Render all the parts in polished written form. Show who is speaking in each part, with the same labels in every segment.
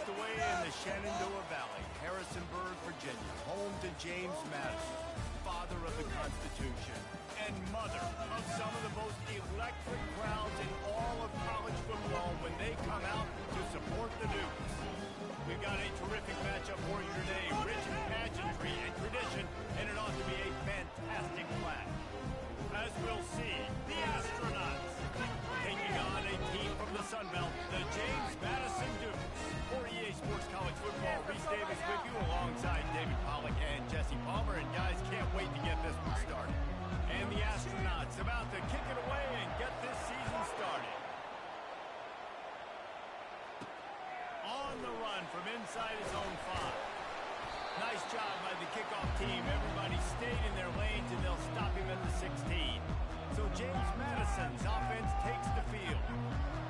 Speaker 1: tucked away in the Shenandoah Valley, Harrisonburg, Virginia, home to James Madison, father of the Constitution, and mother of some of the most electric crowds in all of college football when they come out to support the Dukes. We've got a terrific matchup for you today, rich in pageantry and tradition, and it ought to be a fantastic clash. As we'll see, the Astronauts taking on a team from the Sun Belt, the James Madison Dukes. For EA Sports College Football, Reese Davis with you alongside David Pollack and Jesse Palmer. And guys, can't wait to get this one started. And the Astronauts about to kick it away and get this season started. On the run from inside his own 5. Nice job by the kickoff team. Everybody stayed in their lanes, and they'll stop him at the 16. So James Madison's offense takes the field.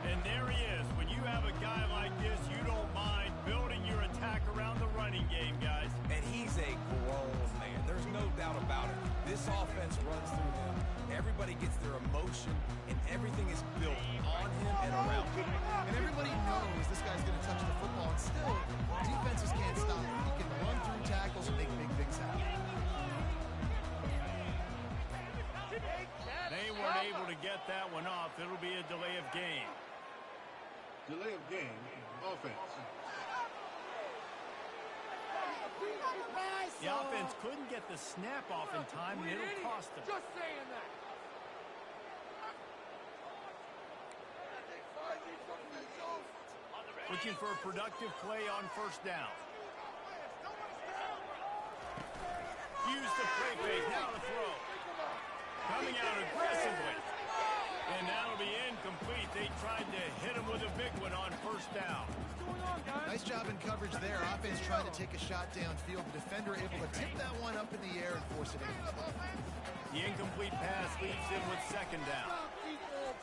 Speaker 1: And there he is. When you have a guy like this, you don't mind building your attack around the running game, guys.
Speaker 2: And he's a grown man. There's no doubt about it. This offense runs through him. Everybody gets their emotion, and everything is built on him and around him.
Speaker 3: And everybody knows this guy's going to touch the football, and still, defenses can't stop him. He can run through tackles and make big things happen.
Speaker 1: They weren't able to get that one off. It'll be a delay of game.
Speaker 4: Delay of game, offense.
Speaker 1: The offense couldn't get the snap off in time, and it'll cost them.
Speaker 5: Just saying that.
Speaker 1: Looking for a productive play on first down. Use the play fake, now to throw. Coming out aggressively. And that'll be incomplete. They tried to hit him with a big one on first down.
Speaker 3: Nice job in coverage there. Offense trying to take a shot downfield. The defender able to tip that one up in the air and force it in.
Speaker 1: The incomplete pass leaves him with second down. Oh, he throws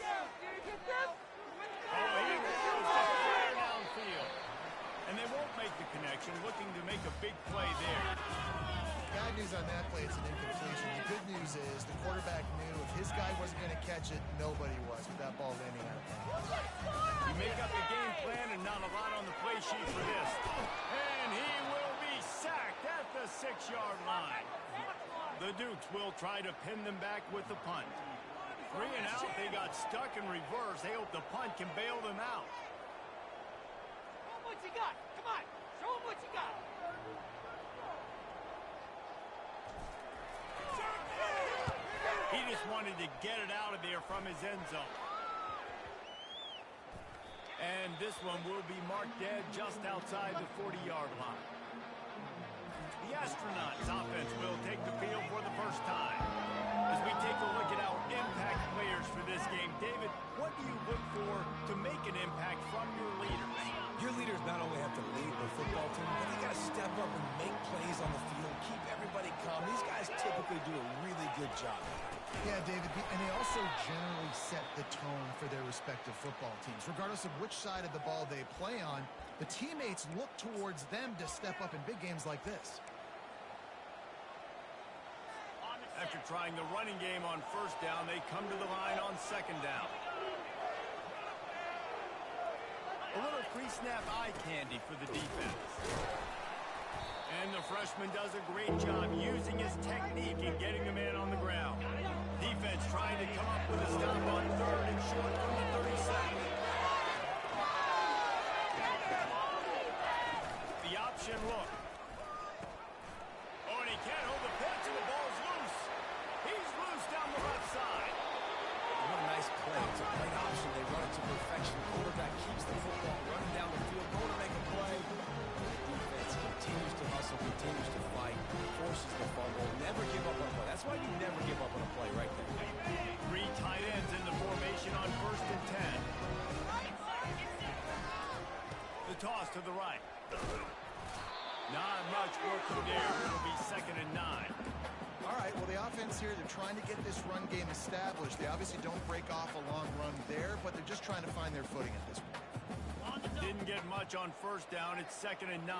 Speaker 1: the clear downfield. And they won't make the connection, looking to make a big play there.
Speaker 3: Bad news on that play, it's an incompletion. The good news is the quarterback knew if his guy wasn't going to catch it, nobody was with that ball landing out of bounds.
Speaker 1: You make up a game plan and not a lot on the play sheet for this. And he will be sacked at the 6-yard line. The Dukes will try to pin them back with the punt. 3 and out, they got stuck in reverse. They hope the punt can bail them out.
Speaker 5: Show him what you got. Come on. Show him what you got.
Speaker 1: He just wanted to get it out of there from his end zone. And this one will be marked dead just outside the 40-yard line. The Astronauts offense will take the field for the first time. As we take a look at our impact players for this game, David, what do you look for to make an impact from your leaders?
Speaker 2: Your leaders not only have to lead the football team, but they got to step up and make plays on the field, keep everybody calm. These guys typically do a really good job.
Speaker 3: Yeah, David, and they also generally set the tone for their respective football teams. Regardless of which side of the ball they play on, the teammates look towards them to step up in big games like this.
Speaker 1: After trying the running game on first down, they come to the line on second down. A little pre-snap eye candy for the defense. And the freshman does a great job using his technique and getting the man on the ground. Defense trying to come up with a stop on third and short from the 32nd. The option look. Oh, and he can't hold the pitch, and the ball's loose. He's loose down the left side.
Speaker 2: What a nice play. It's a great option. They run it to perfection. The quarterback keeps the football running down the field, going to make a play. The defense continues to hustle, continues to fight, forces the fumble. Never give up on a play. That's why you never give up on a play right there.
Speaker 1: 3 tight ends in the formation on first and 10. The toss to the right. Not much work from there. It'll be second and 9.
Speaker 3: All right, well, the offense here, they're trying to get this run game established. They obviously don't break off a long run there, but they're just trying to find their footing at this point.
Speaker 1: Didn't get much on first down. It's second and 9.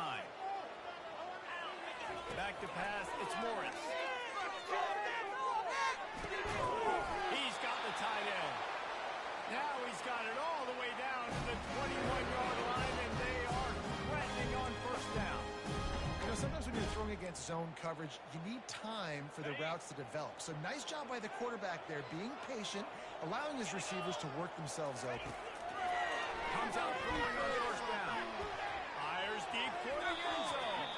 Speaker 1: Back to pass. It's Morris. He's got the tight end. Now he's got it all the way down to the 21-yard line, and they are threatening
Speaker 3: sometimes when you're throwing against zone coverage, you need time for the routes to develop. So nice job by the quarterback there, being patient, allowing his receivers to work themselves open.
Speaker 1: Comes out throwing on first down. Fires deep for the end zone.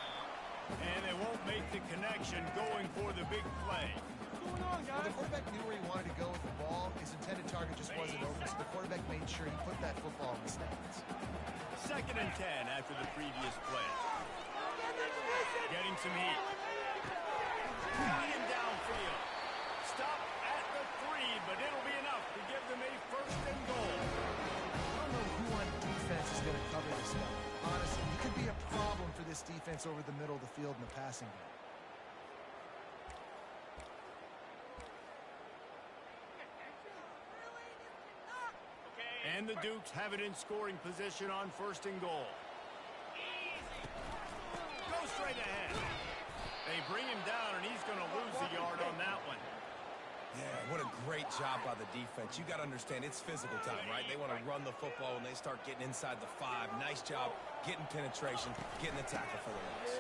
Speaker 1: And they won't make the connection going for the big play.
Speaker 3: Well, the quarterback knew where he wanted to go with the ball. His intended target just wasn't open, so the quarterback made sure he put that football in the stands.
Speaker 1: 2nd and 10 after the previous play. Getting some heat. Running downfield. Stop at the 3, but it'll be enough to give them a 1st and goal.
Speaker 3: I don't know who on defense is going to cover this guy. Honestly, he could be a problem for this defense over the middle of the field in the passing game.
Speaker 1: And the Dukes have it in scoring position on 1st and goal. Go straight ahead. They bring him down, and he's going to lose the yard on that one.
Speaker 2: Yeah, what a great job by the defense. You got to understand, it's physical time, right? They want to run the football when they start getting inside the 5. Nice job getting penetration, getting the tackle for the loss.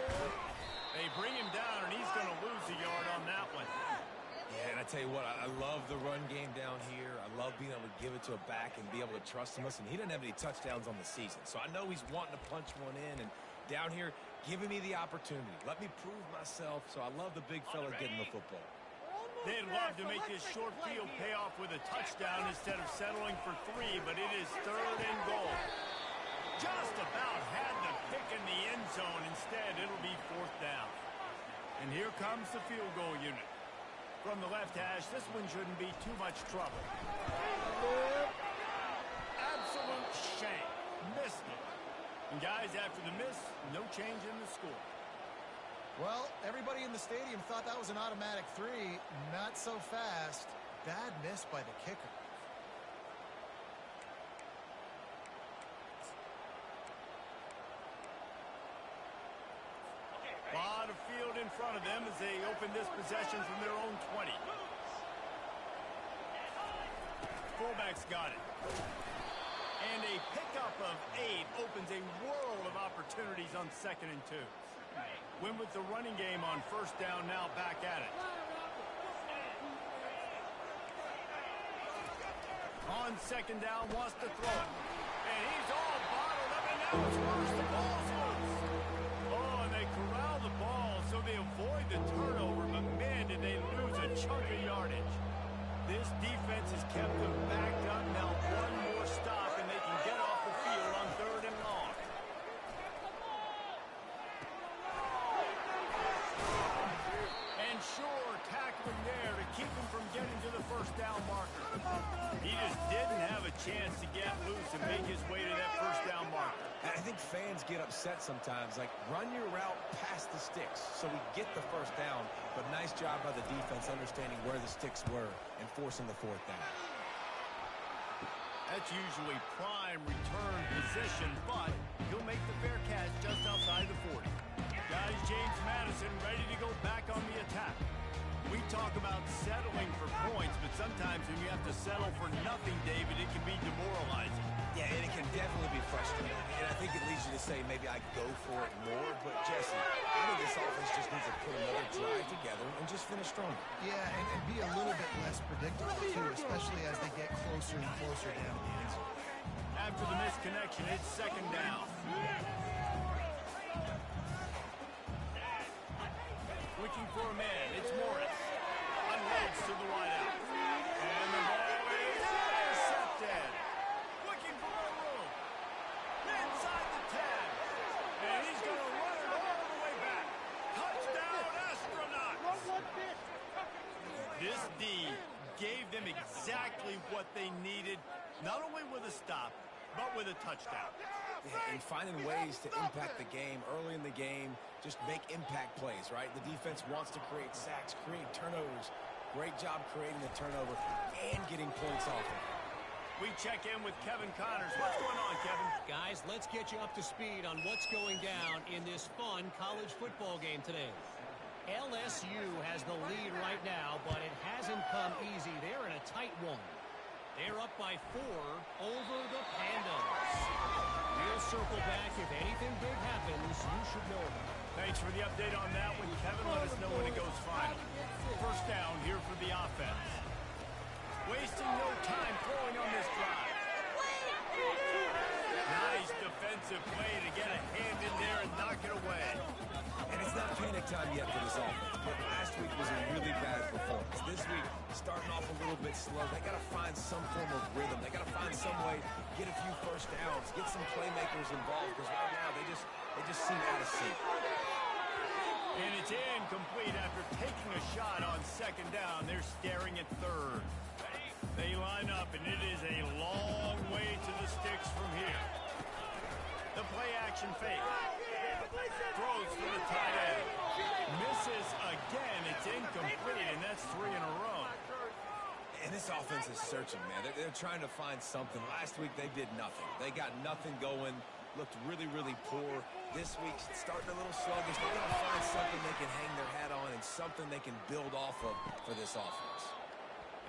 Speaker 1: They bring him down, and he's going to lose the yard on that one.
Speaker 2: Yeah, and I tell you what, I love the run game down here. I love being able to give it to a back and be able to trust him. Listen, he doesn't have any touchdowns on the season, so I know he's wanting to punch one in. And down here, giving me the opportunity. Let me prove myself, so I love the big fella getting the football.
Speaker 1: They'd love to make this short field pay off with a touchdown instead of settling for 3, but it is 3rd and goal. Just about had the pick in the end zone. Instead, it'll be 4th down. And here comes the field goal unit. From the left hash, this one shouldn't be too much trouble. Absolute shank. Missed it. And guys, after the miss, no change in the score.
Speaker 3: Well, everybody in the stadium thought that was an automatic 3. Not so fast. Bad miss by the kicker.
Speaker 1: A lot of field in front of them as they open this possession from their own 20. Fullback's got it. And a pickup of 8 opens a world of opportunities on 2nd and 2. Win with the running game on 1st down, now back at it. On 2nd down, wants to throw it. And he's all bottled up, and now it's worse. The ball's loose. Oh, and they corral the ball so they avoid the turnover, but man, did they lose a chunk of yardage. This defense has kept them backed up. Now one more stop, and they can get off the field on 3rd and long. And sure, tackling there to keep him from getting to the 1st down marker. He just didn't have a chance to get loose and make his way to that 1st down marker.
Speaker 2: I think fans get upset sometimes, like run your route past the sticks so we get the 1st down, but nice job by the defense understanding where the sticks were and forcing the 4th down.
Speaker 1: That's usually prime return position, but he'll make the fair catch just outside the 40. Guys, James Madison ready to go back on the attack. We talk about settling for points, but sometimes when you have to settle for nothing, David, it can be demoralizing.
Speaker 2: Yeah, and it can definitely be frustrating. And I think it leads you to say maybe I go for it more. But, Jesse, I think this offense just needs to put another drive together and just finish stronger.
Speaker 3: Yeah, and be a little bit less predictable, too, especially as they get closer and closer down the end zone.
Speaker 1: After the missed connection, it's 2nd down. Looking for a man. It's Morris. Unloads to the wideout. And the ball is intercepted. Looking for a room. Inside the 10. And he's going to run it all the way back. Touchdown, Astronauts. This D gave them exactly what they needed, not only with a stop, but with a touchdown.
Speaker 2: Yeah, and finding ways to impact the game early in the game, just make impact plays, right? The defense wants to create sacks, create turnovers. Great job creating the turnover and getting points off it.
Speaker 1: We check in with Kevin Connors. What's going on, Kevin?
Speaker 6: Guys, let's get you up to speed on what's going down in this fun college football game today. LSU has the lead right now, but it hasn't come easy. They're in a tight one. They're up by 4 over the Pandas. We'll circle back. If anything big happens, you should know about it.
Speaker 1: Thanks for the update on that one, Kevin. Let us know when it goes final. First down here for the offense. Wasting no time throwing on this drive. Nice defensive play to get a hand in there and knock it away.
Speaker 2: And it's not panic time yet for this offense, but last week was a really bad performance. This week, starting off a little bit slow. They got to find some form of rhythm. They got to find some way, get a few first downs, get some playmakers involved, because right now they just seem out of sync.
Speaker 1: And it's incomplete after taking a shot on second down. They're staring at third. They line up, and it is a long way to the sticks from here. The play-action fake. Throws for the tight end. Misses again. It's incomplete, and that's 3 in a row.
Speaker 2: And this offense is searching, man. They're trying to find something. Last week, they did nothing. They got nothing going. Looked really, really poor. This week, starting a little sluggish. They're going to find something they can hang their hat on and something they can build off of for this offense.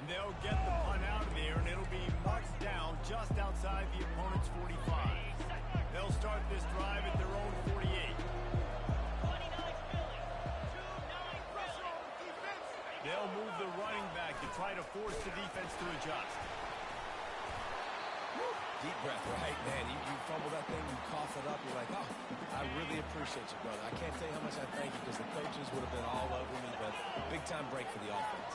Speaker 1: And they'll get the punt out of there, and it'll be marked down just outside the opponent's 45. They'll start this drive at their own 48. They'll move the running back to try to force the defense to adjust.
Speaker 2: Deep breath, right, man? You fumble that thing, you cough it up, you're like, oh, I really appreciate you, brother. I can't tell you how much I thank you because the coaches would have been all over me, but big-time break for the offense.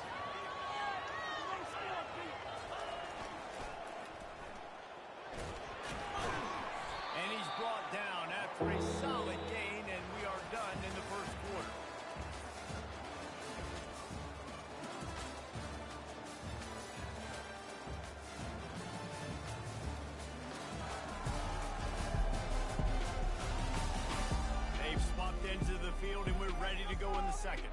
Speaker 1: And he's brought down after a solid gain, and we are done in the first quarter. Into the field, and we're ready to go in the second.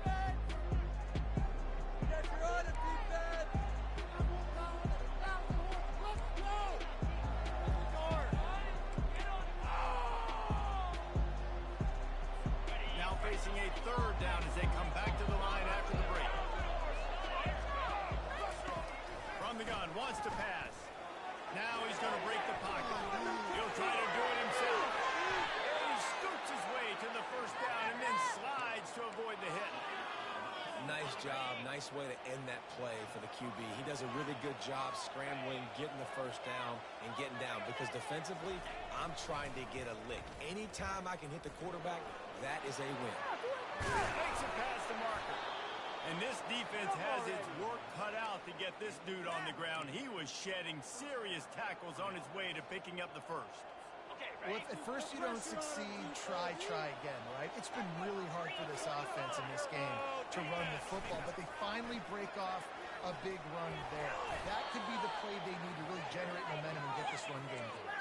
Speaker 1: Now facing a third down as they come back to the line after the break. From the gun, wants to pass. Now he's going to break the pocket. He'll try to do it himself. Scoots his way to the first down and then slides to avoid the hit.
Speaker 2: Nice job. Nice way to end that play for the QB. He does a really good job scrambling, getting the first down, and getting down. Because defensively, I'm trying to get a lick. Anytime I can hit the quarterback, that is a win.
Speaker 1: Makes it past the marker. And this defense has its work cut out to get this dude on the ground. He was shedding serious tackles on his way to picking up the first.
Speaker 3: Well, if at first you don't succeed, try again, right? It's been really hard for this offense in this game to run the football, but they finally break off a big run there. That could be the play they need to really generate momentum and get this run game going.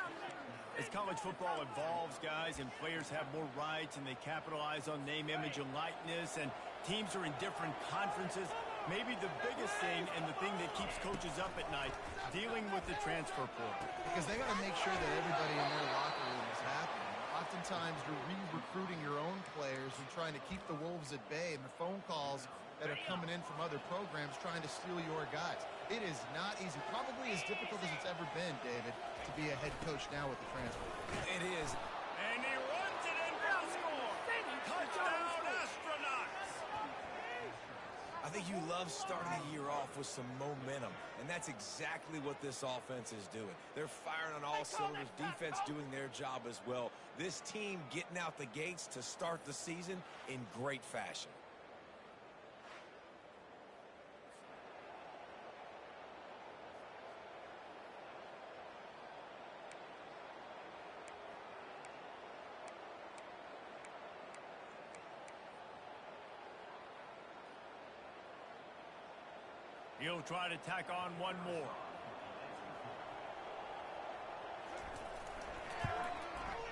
Speaker 1: As college football evolves, guys, and players have more rights and they capitalize on name, image, and likeness, and teams are in different conferences, maybe the biggest thing and the thing that keeps coaches up at night, dealing with the transfer portal.
Speaker 3: Because they got to make sure that everybody in their locker room is happy. Oftentimes, you're re-recruiting your own players and trying to keep the Wolves at bay, and the phone calls that are coming in from other programs trying to steal your guys. It is not easy. Probably as difficult as it's ever been, David, to be a head coach now with the transfer.
Speaker 2: It is.
Speaker 1: And he runs it in for the score. Touchdown, Astronauts!
Speaker 2: I think you love starting the year off with some momentum, and that's exactly what this offense is doing. They're firing on all cylinders, defense doing their job as well. This team getting out the gates to start the season in great fashion.
Speaker 1: He'll try to tack on one more.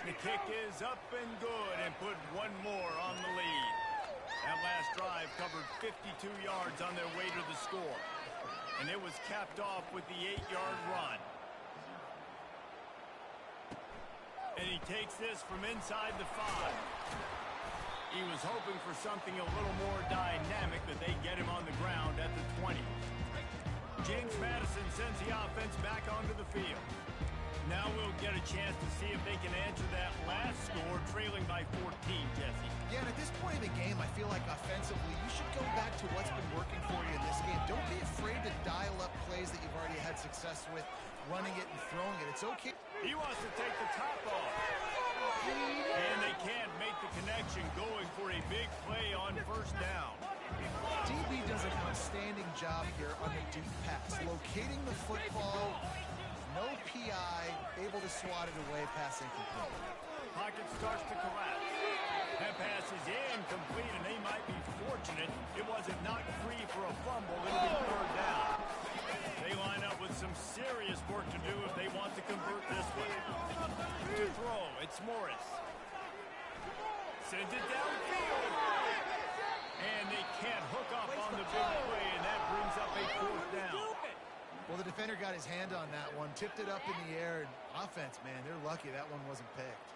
Speaker 1: The kick is up and good and put one more on the lead. That last drive covered 52 yards on their way to the score. And it was capped off with the 8-yard run. And he takes this from inside the 5. He was hoping for something a little more dynamic, but they get him on the ground at the 20. James Madison sends the offense back onto the field. Now we'll get a chance to see if they can answer that last score, trailing by 14, Jesse.
Speaker 3: Yeah, and at this point in the game, I feel like offensively, you should go back to what's been working for you in this game. Don't be afraid to dial up plays that you've already had success with, running it and throwing it. It's okay.
Speaker 1: He wants to take the top off. And they can't make the connection, going for a big play on first down.
Speaker 3: DB does an outstanding job here on the deep pass, locating the football, no PI, able to swat it away, pass incomplete.
Speaker 1: Pocket starts to collapse. That pass is incomplete, and they might be fortunate it wasn't knocked free for a fumble. It'll be third down. They line up with some serious work to do if they want to convert this one. To throw, it's Morris. Sends it downfield. And they can't hook up on the big play, and that brings up a fourth down.
Speaker 3: Well, the defender got his hand on that one, tipped it up in the air, and offense, man, they're lucky that one wasn't picked.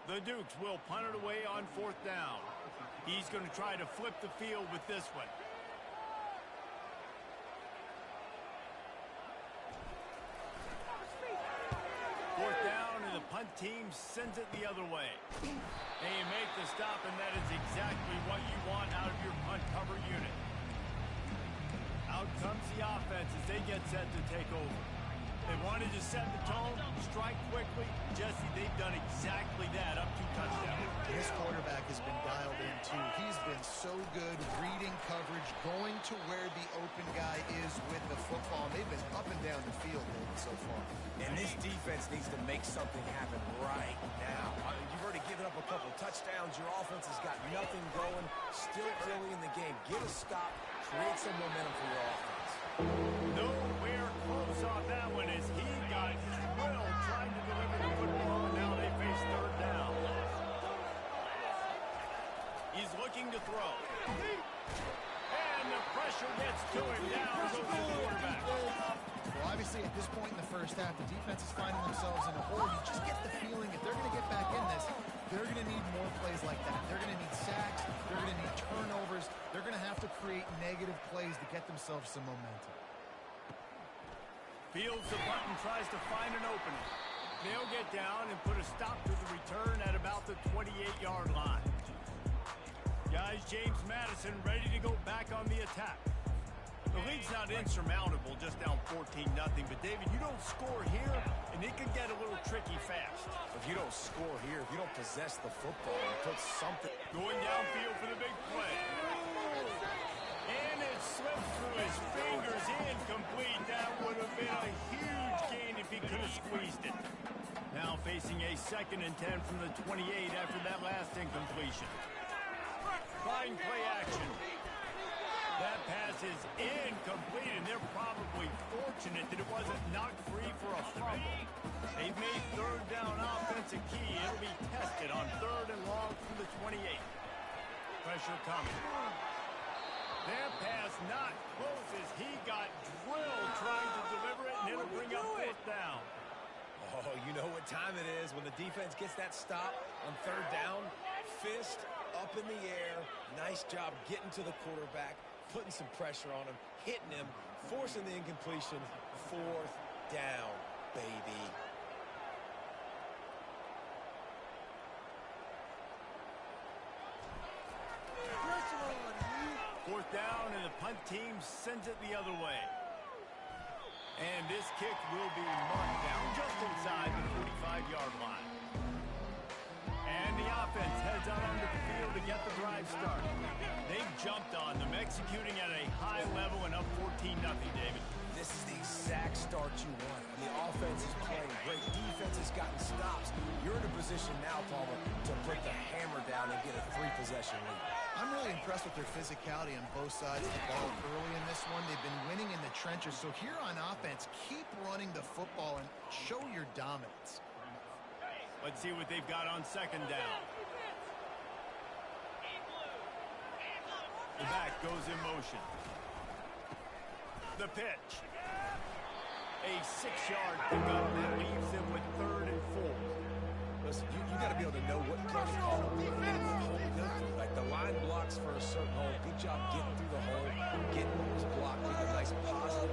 Speaker 1: The Dukes will punt it away on fourth down. He's going to try to flip the field with this one. Fourth down, and the punt team sends it the other way. They make the stop, and that is exactly what you want out of your punt cover unit. Out comes the offense as they get set to take over. They wanted to set the tone, strike quickly. Jesse, they've done exactly that, up 2 touchdowns.
Speaker 3: This quarterback has been dialed in, too. He's been so good reading coverage, going to where the open guy is with the football. They've been up and down the field so far.
Speaker 2: And this defense needs to make something happen right now. You've already given up a couple touchdowns. Your offense has got nothing going. Still early in the game. Get a stop. Create some momentum for your offense.
Speaker 1: Nowhere close on that one as he got drilled trying to deliver the football, and now they face third down. He's looking to throw. And the pressure gets to him. Down goes the quarterback.
Speaker 3: Well, obviously, at this point in the first half, the defense is finding themselves in a hole. You just get the feeling if they're going to get back in this, they're going to need more plays like that. They're going to need sacks. They're going to need turnovers. They're going to have to create negative plays to get themselves some momentum.
Speaker 1: Fields the button, tries to find an opening. They'll get down and put a stop to the return at about the 28-yard line. Guys, James Madison ready to go back on the attack. The lead's not insurmountable, just down 14-0. But, David, you don't score here, and it could get a little tricky fast.
Speaker 2: If you don't score here, if you don't possess the football and put something...
Speaker 1: Going downfield for the big play. And it slipped through his fingers, incomplete. That would have been a huge gain if he could have squeezed it. Now facing a 2nd and 10 from the 28 after that last incompletion. Fine play action. That pass is incomplete, and they're probably fortunate that it wasn't knocked free for a fumble. They've made third down offense a key. It'll be tested on 3rd and long from the 28. Pressure coming. That pass not close as he got drilled trying to deliver it, and it'll bring up fourth down.
Speaker 2: Oh, you know what time it is when the defense gets that stop on 3rd down. Fist up in the air. Nice job getting to the quarterback, putting some pressure on him, hitting him, forcing the incompletion. 4th down, baby.
Speaker 1: Fourth down, and the punt team sends it the other way. And this kick will be marked down just inside the 45-yard line. And the offense heads out onto the field to get the drive started. They've jumped on them, executing at a high level and up 14-0, David.
Speaker 2: This is the exact start you want. The offense is playing great. Defense has gotten stops. You're in a position now, Palmer, to put the hammer down and get a 3-possession lead.
Speaker 3: I'm really impressed with their physicality on both sides of the ball early in this one. They've been winning in the trenches. So here on offense, keep running the football and show your dominance.
Speaker 1: Let's see what they've got on 2nd down. The back goes in motion. The pitch. A 6-yard pickup that leaves them with 3rd and 4.
Speaker 2: Listen, you got to be able to know what play to call. Like the line blocks for a certain hole. Good job getting through the hole, getting what was blocked with a nice positive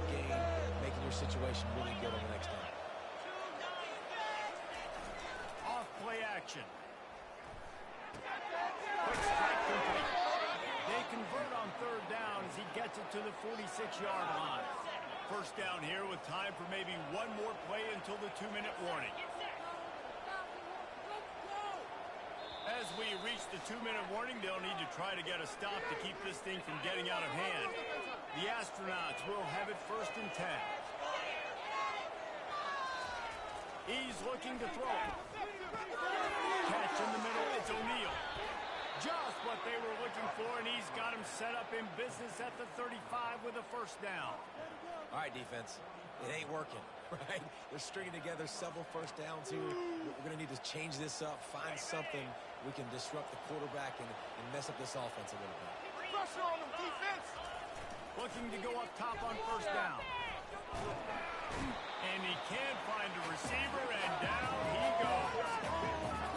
Speaker 1: the 46-yard line. First down here with time for maybe one more play until the 2-minute warning. As we reach the 2-minute warning, they'll need to try to get a stop to keep this thing from getting out of hand. The Astronauts will have it 1st and 10. He's looking to throw. Catch in the middle, it's O'Neal. Just what they were looking for, and he's got him set up in business at the 35 with a 1st down.
Speaker 2: All right, defense. It ain't working, right? They're stringing together several 1st downs here. We're going to need to change this up, find something we can disrupt the quarterback and mess up this offense a little bit.
Speaker 5: Pressure on them, defense!
Speaker 1: Looking to go up top on 1st down. And he can't find a receiver, and down he goes.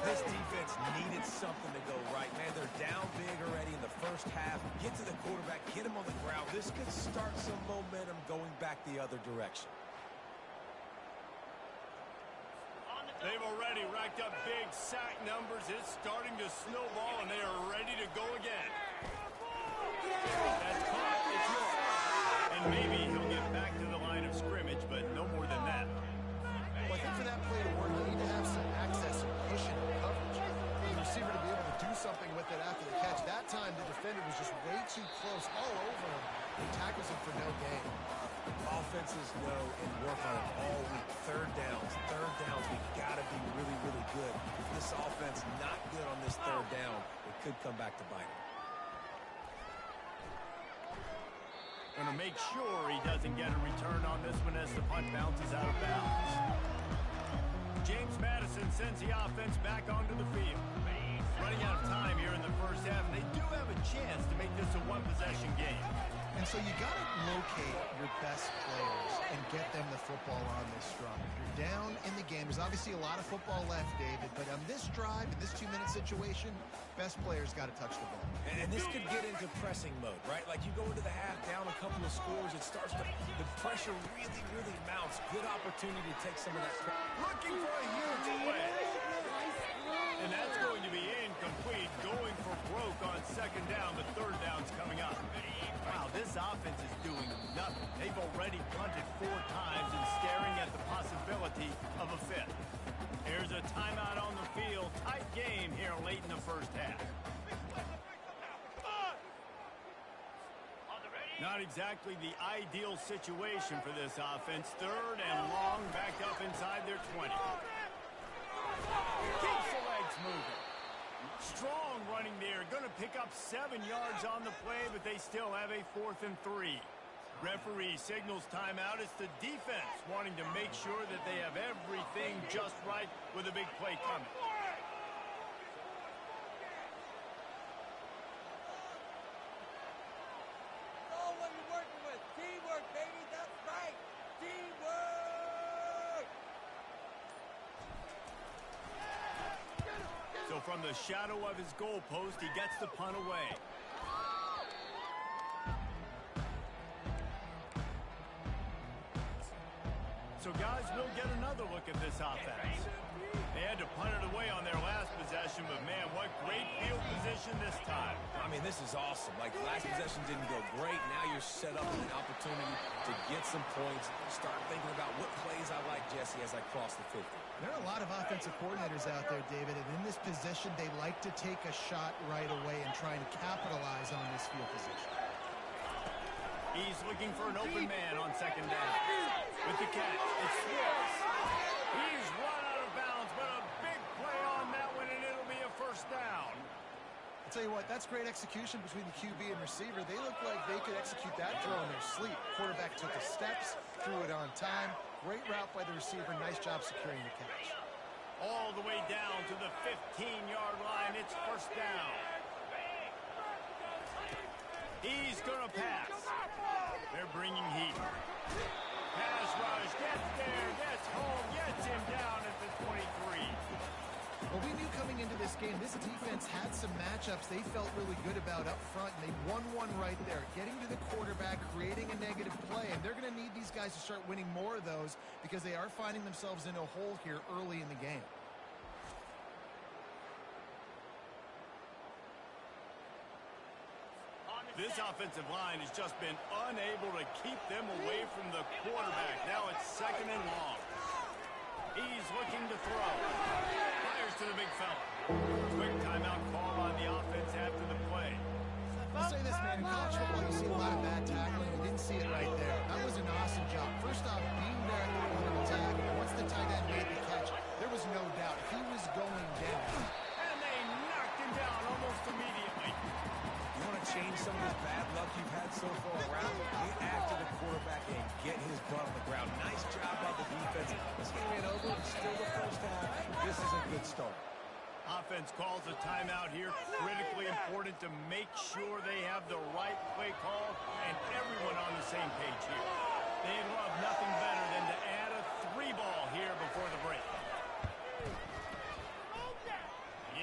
Speaker 2: This defense needed something to go right, man. They're down big already in the 1st half. Get to the quarterback, hit him on the ground. This could start some momentum going back the other direction.
Speaker 1: They've already racked up big sack numbers. It's starting to snowball, and they are ready to go again. That's caught. It's yours. And maybe he'll get back to the line of scrimmage, but no more than that.
Speaker 3: Well, I think for that play to work, you need to have some access and cushion and coverage. For the receiver to be able to do something with it after the catch. That time, the defender was just way too close, all over him. He tackles him for no gain.
Speaker 2: Offenses know and work on it all week. Third downs. We got to be really, really good. If this offense not good on this 3rd down, it could come back to bite him.
Speaker 1: Going to make sure he doesn't get a return on this one as the punt bounces out of bounds. James Madison sends the offense back onto the field. Running out of time here in the 1st half, and they do have a chance to make this a one-possession game.
Speaker 3: And so you got to locate your best players and get them the football on this drive. You're down in the game. There's obviously a lot of football left, David, but on this drive, in this 2-minute situation, best players got to touch the ball.
Speaker 2: And this could get into pressing mode, right? Like you go into the half, down a couple of scores, it starts to, the pressure really, really mounts. Good opportunity to take some of that.
Speaker 1: Looking for a huge play. And that's going to be incomplete. Going for broke on 2nd down. The 3rd down's coming up. Wow, this offense is doing nothing. They've already punted 4 times and staring at the possibility of a 5th. Here's a timeout on the field. Tight game here late in the 1st half. Not exactly the ideal situation for this offense. 3rd and long, back up inside their 20. Keeps the legs moving. Strong running there. Going to pick up 7 yards on the play, but they still have a 4th and 3. Referee signals timeout. It's the defense wanting to make sure that they have everything just right with a big play coming.
Speaker 5: Oh, what are you working with? Teamwork, baby. That's right. Teamwork.
Speaker 1: So from the shadow of his goalpost, he gets the punt away. So guys, we'll get another look at this offense. They had to punt it away on their last possession, but man, what great field position this time.
Speaker 2: I mean, this is awesome. Like, last possession didn't go great. Now you're set up with an opportunity to get some points. Start thinking about what plays I like, Jesse, as I cross the 50.
Speaker 3: There are a lot of offensive coordinators out there, David, and in this position, they like to take a shot right away and try to capitalize on this field position.
Speaker 1: He's looking for an open man on 2nd down. With the catch, it's Swiss. He's run out of bounds, but a big play on that one, and it'll be a 1st down.
Speaker 3: I'll tell you what, that's great execution between the QB and receiver. They look like they could execute that throw in their sleep. Quarterback took his steps, threw it on time. Great route by the receiver. Nice job securing the catch.
Speaker 1: All the way down to the 15-yard line. It's 1st down. He's going to pass. They're bringing heat. Pass rush, gets there, gets home, gets him down at the 23.
Speaker 3: Well, we knew coming into this game, this defense had some matchups they felt really good about up front, and they won one right there. Getting to the quarterback, creating a negative play, and they're going to need these guys to start winning more of those because they are finding themselves in a hole here early in the game.
Speaker 5: On the
Speaker 1: This offensive line has just been unable to keep them away from the quarterback. Now it's 2nd and long. He's looking to throw. Fires to the big fella. Quick timeout call on the offense after the play.
Speaker 3: I'll say this, man. In college football, you see a lot of bad tackling. We didn't see it right there. That was an awesome job. First off, being there at the point of attack. Once the tight end made the catch, there was no doubt he was going down.
Speaker 1: And they knocked him down almost immediately.
Speaker 2: You want to change some of this bad luck you've had so far around? Get after the quarterback and get his butt on the ground. Nice job by the defense. This game ain't over. It's still the first half. This is a good start.
Speaker 1: Offense calls a timeout here. Critically important to make sure they have the right play call and everyone on the same page here. They'd love nothing better than to add a 3-ball here before the break.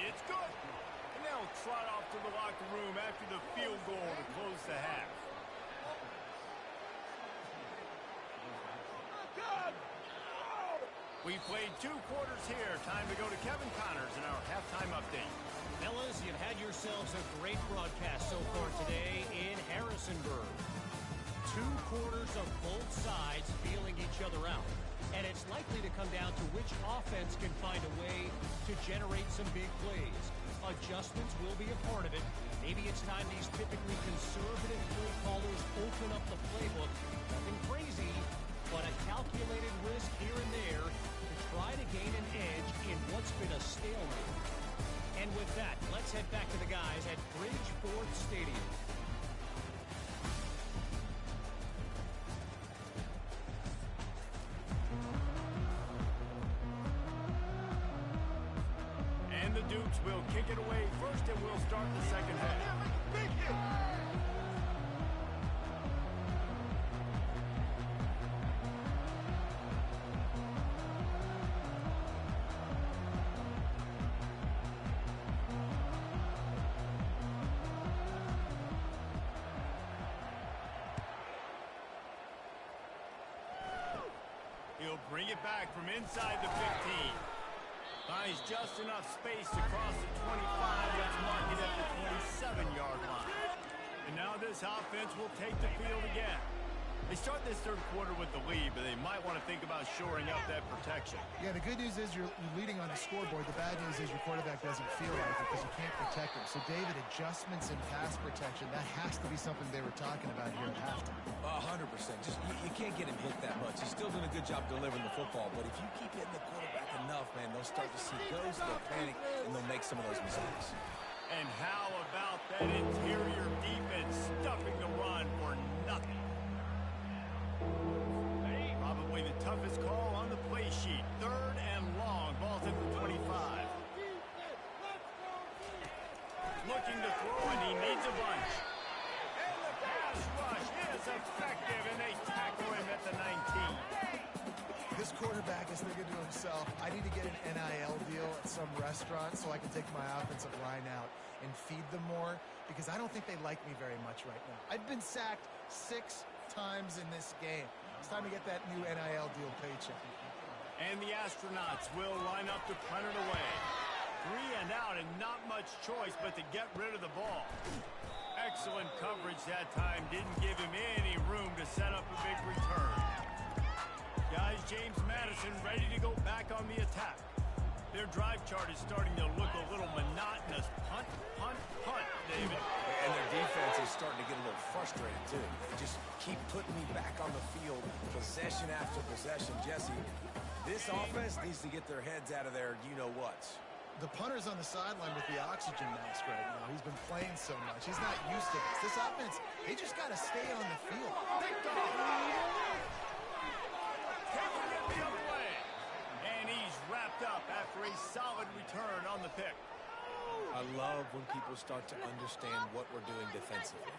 Speaker 1: It's good. And they'll trot off to the locker room after the field goal to close the half. We played 2 quarters here. Time to go to Kevin Connors in our halftime update.
Speaker 6: Fellas, you've had yourselves a great broadcast so far today in Harrisonburg. 2 quarters of both sides feeling each other out. And it's likely to come down to which offense can find a way to generate some big plays. Adjustments will be a part of it. Maybe it's time these typically conservative play callers open up the playbook. Nothing crazy, but a calculated risk here and there to try to gain an edge in what's been a stalemate. And with that, let's head back to the guys at Bridgeport Stadium.
Speaker 1: And the Dukes will kick it away first, and we'll start the second half. He'll bring it back from inside the 15. Finds just enough space to cross the 25. Let's mark it at the 27-yard line. And now this offense will take the field again. They start this 3rd quarter with the lead, but they might want to think about shoring up that protection.
Speaker 3: Yeah, the good news is you're leading on the scoreboard. The bad news is your quarterback doesn't feel like it because you can't protect him. So, David, adjustments in pass protection, that has to be something they were talking about here at halftime.
Speaker 2: 100%. Just you can't get him hit that much. He's still doing a good job delivering the football, but if you keep hitting the quarterback enough, man, they'll start to see ghosts, they'll panic, and they'll make some of those mistakes.
Speaker 1: And how about that interior defense stuffing the run for nothing? Probably the toughest call on the play sheet. 3rd and long. Ball's at the 25. Looking to throw, and he needs a bunch. And the pass rush is effective, and they tackle him at the 19.
Speaker 3: This quarterback is thinking to himself, I need to get an NIL deal at some restaurant so I can take my offensive line out and feed them more, because I don't think they like me very much right now. I've been sacked 6 times in this game. It's time to get that new NIL deal paycheck.
Speaker 1: And the Astronauts will line up to punt it away. 3 and out, and not much choice but to get rid of the ball. Excellent coverage that time. Didn't give him any room to set up a big return. Guys, James Madison ready to go back on the attack. Their drive chart is starting to look a little monotonous. Punt, punt, punt, David.
Speaker 2: And their defense is starting to get a little frustrated, too. They just keep putting me back on the field, possession after possession. Jesse, this offense needs to get their heads out of their you-know-whats.
Speaker 3: The punter's on the sideline with the oxygen mask right now. He's been playing so much. He's not used to this. This offense, they just got to stay on the field.
Speaker 1: Picked off. Taking it the other way. And he's wrapped up after a solid return on the pick.
Speaker 2: I love when people start to understand what we're doing defensively.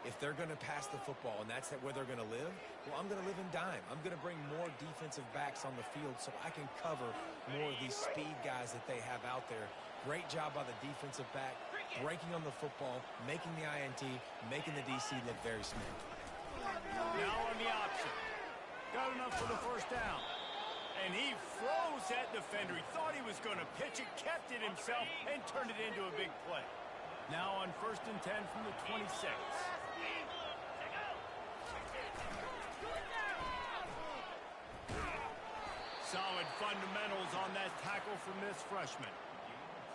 Speaker 2: If they're going to pass the football and that's where they're going to live, well, I'm going to live in dime. I'm going to bring more defensive backs on the field so I can cover more of these speed guys that they have out there. Great job by the defensive back, breaking on the football, making the INT, making the DC look very smooth.
Speaker 1: Now on the option. Got enough for the first down. And he froze that defender. He thought he was going to pitch it, kept it himself, and turned it into a big play. Now on 1st and 10 from the 26. Solid fundamentals on that tackle from this freshman.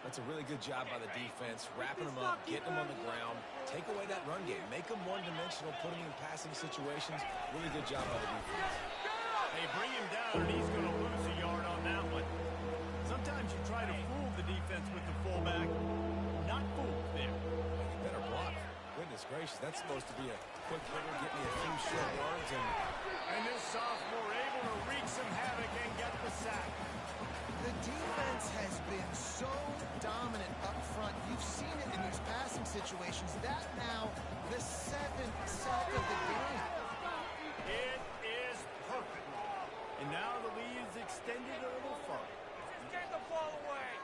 Speaker 2: That's a really good job by the defense, wrapping them up, getting them on the ground, take away that run game, make them one-dimensional, put them in passing situations. Really good job by the defense.
Speaker 1: They bring him down, and he's going to lose a yard on that one. Sometimes you try to fool the defense with the fullback. Not fooled there.
Speaker 2: You better block. Goodness gracious, that's supposed to be a quick hitter, get me a few short yards.
Speaker 1: And this sophomore able to wreak some havoc and get the sack.
Speaker 3: The defense has been so dominant up front. You've seen it in these passing situations. That now the 7th sack of the game.
Speaker 1: It is perfect. And now the lead is extended a little further.
Speaker 5: Just get the ball away.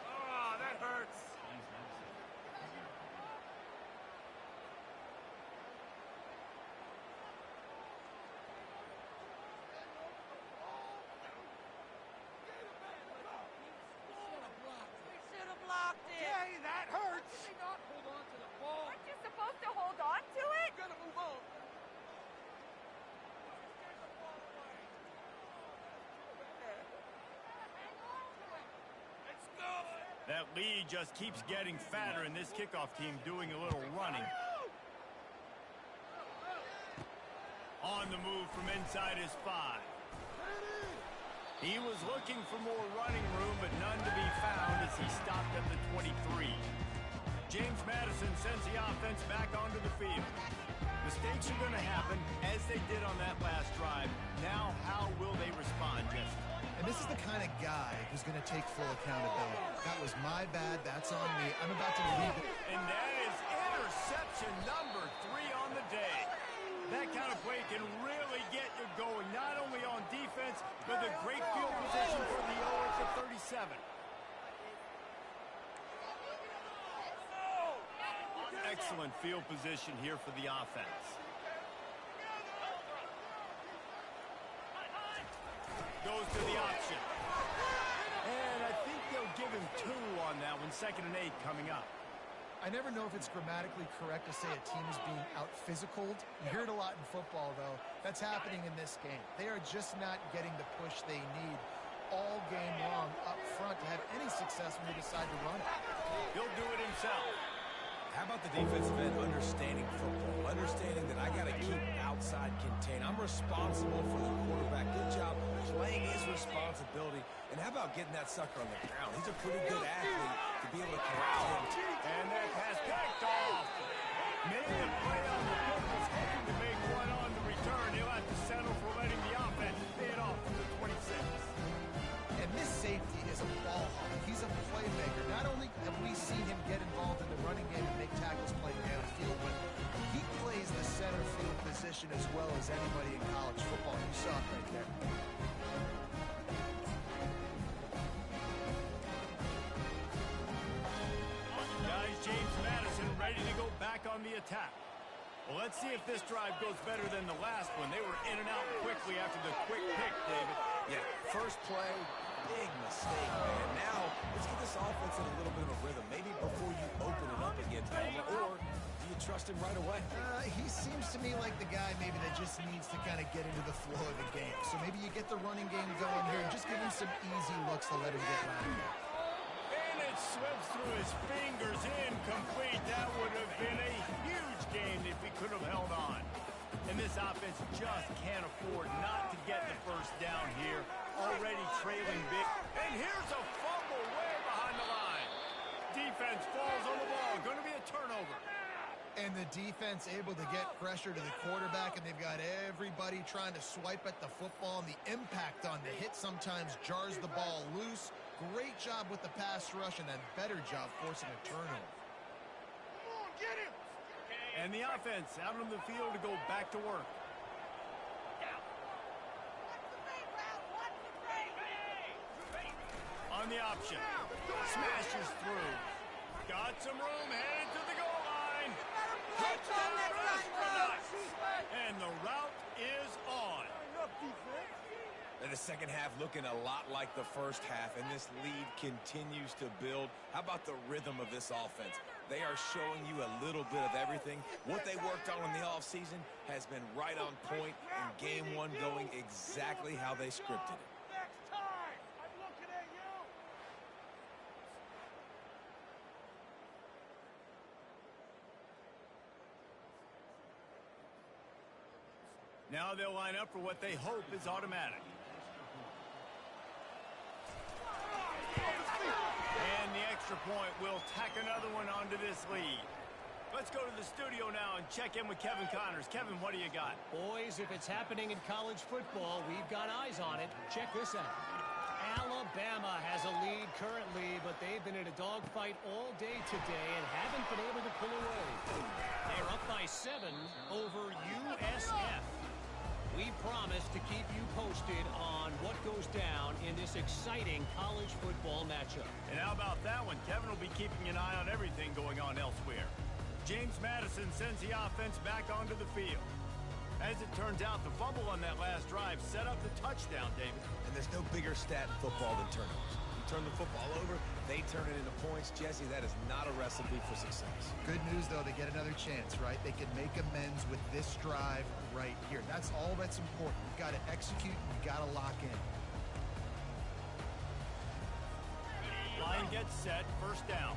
Speaker 5: Oh, that hurts. Hey, that hurts! Did they not hold on to the ball?
Speaker 7: Aren't you supposed to hold on to it?
Speaker 5: Gotta move on. Let's go!
Speaker 1: That lead just keeps getting fatter, and this kickoff team doing a little running. On the move from inside his 5. He was looking for more running room, but none to be found as he stopped at the 23. James Madison sends the offense back onto the field. Mistakes are going to happen, as they did on that last drive. Now, how will they respond, Jesse?
Speaker 3: And this is the kind of guy who's going to take full accountability. That was my bad. That's on me. I'm about to leave it.
Speaker 1: And that is interception number 3 on the day. That kind of play can really get you going, not only on defense, but the great field position for the O at the 37. Excellent field position here for the offense. Goes to the option. And I think they'll give him 2 on that one, 2nd and 8 coming up.
Speaker 3: I never know if it's grammatically correct to say a team is being out-physicaled. You hear it a lot in football, though. That's happening in this game. They are just not getting the push they need all game long up front to have any success when they decide to run it.
Speaker 1: He'll do it himself.
Speaker 2: How about the defensive end understanding football, understanding that I got to keep outside contained. I'm responsible for the quarterback. Good job playing his responsibility. And how about getting that sucker on the ground? He's a pretty good athlete to be able to corral him.
Speaker 1: And that pass picked off. Made the play on the Purples, hoping to make one on the return. He'll have to settle for letting the offense pay it off to the 26.
Speaker 3: And this safety is a ball hawk. He's a playmaker. Not only have we seen him get involved in the running game and make tackles playing downfield, but he plays the center field position as well as anybody in college football. You saw it right there.
Speaker 1: Guys, James Madison ready to go back on the attack. Well, let's see if this drive goes better than the last one. They were in and out quickly after the quick pick, David.
Speaker 2: Yeah, first play, big mistake, man. Now, let's get this offense in a little bit of a rhythm. Maybe before you open it up again, Palmer, or do you trust him right away?
Speaker 3: He seems to me like the guy maybe that just needs to kind of get into the flow of the game. So maybe you get the running game going here and just give him some easy looks to let him get around.
Speaker 1: And it slips through his fingers, incomplete. That would have been a huge gain if he could have held on. And this offense just can't afford not to get the first down here. Already trailing big. And here's a fumble way behind the line. Defense falls on the ball. Going to be a turnover.
Speaker 3: And the defense able to get pressure to the quarterback, and they've got everybody trying to swipe at the football, and the impact on the hit sometimes jars the ball loose. Great job with the pass rush, and then better job forcing a turnover.
Speaker 5: Come on, get him!
Speaker 1: And the offense out on the field to go back to work. On the option. Smashes through. Got some room, headed to the goal line. Touchdown first for Nuts. And the route is on.
Speaker 2: the second half looking a lot like the first half, and this lead continues to build. How about the rhythm of this offense? They are showing you a little bit of everything. What they worked on in the offseason has been right on point, and game one going exactly how they scripted it.
Speaker 5: Next time, I'm looking at you.
Speaker 1: Now they'll line up for what they hope is automatic. And the extra point will tack another one onto this lead. Let's go to the studio now and check in with Kevin Connors. Kevin, what do you got?
Speaker 6: Boys, if it's happening in college football, we've got eyes on it. Check this out. Alabama has a lead currently, but they've been in a dogfight all day today and haven't been able to pull away. They're up by 7 over USF. We promise to keep you posted on what goes down in this exciting college football matchup.
Speaker 1: And how about that one? Kevin will be keeping an eye on everything going on elsewhere. James Madison sends the offense back onto the field. As it turns out, the fumble on that last drive set up the touchdown, David.
Speaker 2: And there's no bigger stat in football than turnovers. You turn the football over, they turn it into points. Jesse, that is not a recipe for success.
Speaker 3: Good news, though, they get another chance, right? They can make amends with this drive right here. That's all that's important. You've got to execute, and you've got to lock in.
Speaker 1: Line gets set, first down.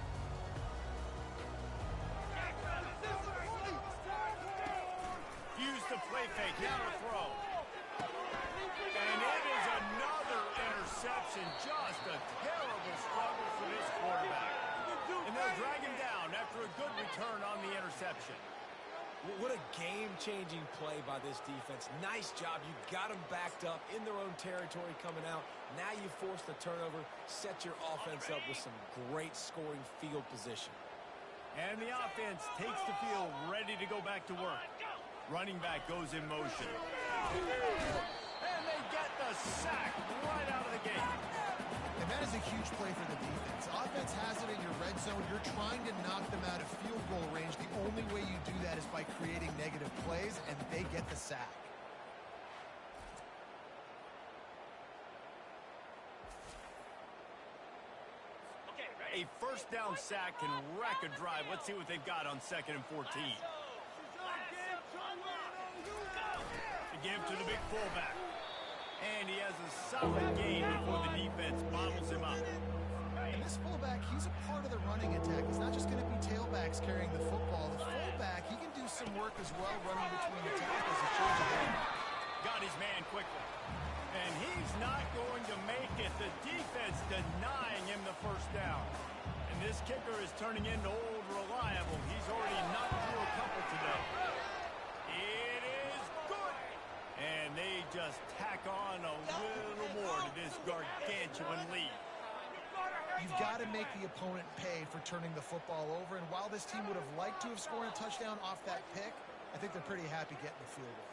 Speaker 1: Use the play fake, now a throw. And it is another interception. Just a terrible struggle for this quarterback. And they'll drag him down after a good return on the interception.
Speaker 2: What a game-changing play by this defense. Nice job. You got them backed up in their own territory coming out. Now you force the turnover, set your offense up with some great scoring field position.
Speaker 1: And the offense takes the field ready to go back to work. Running back goes in motion. And they get the sack right out of the gate.
Speaker 3: And that is a huge play for the defense. Offense has it in your red zone. You're trying to knock them out of field goal range. The only way you do that is by creating negative plays, and they get the sack.
Speaker 1: A first down sack can wreck a drive. Let's see what they've got on 2nd and 14. To give to the big fullback. And he has a solid gain before the defense bottles him up.
Speaker 3: And this fullback, he's a part of the running attack. It's not just going to be tailbacks carrying the football. The fullback, he can do some work as well running between the tackles. It shows you.
Speaker 1: Got his man quickly. And he's not going to make it. The defense denying him the first down. And this kicker is turning into old reliable. He's already knocked through a couple today. It is good. And they just tack on a little more to this gargantuan lead.
Speaker 3: You've got to make the opponent pay for turning the football over. And while this team would have liked to have scored a touchdown off that pick, I think they're pretty happy getting the field goal.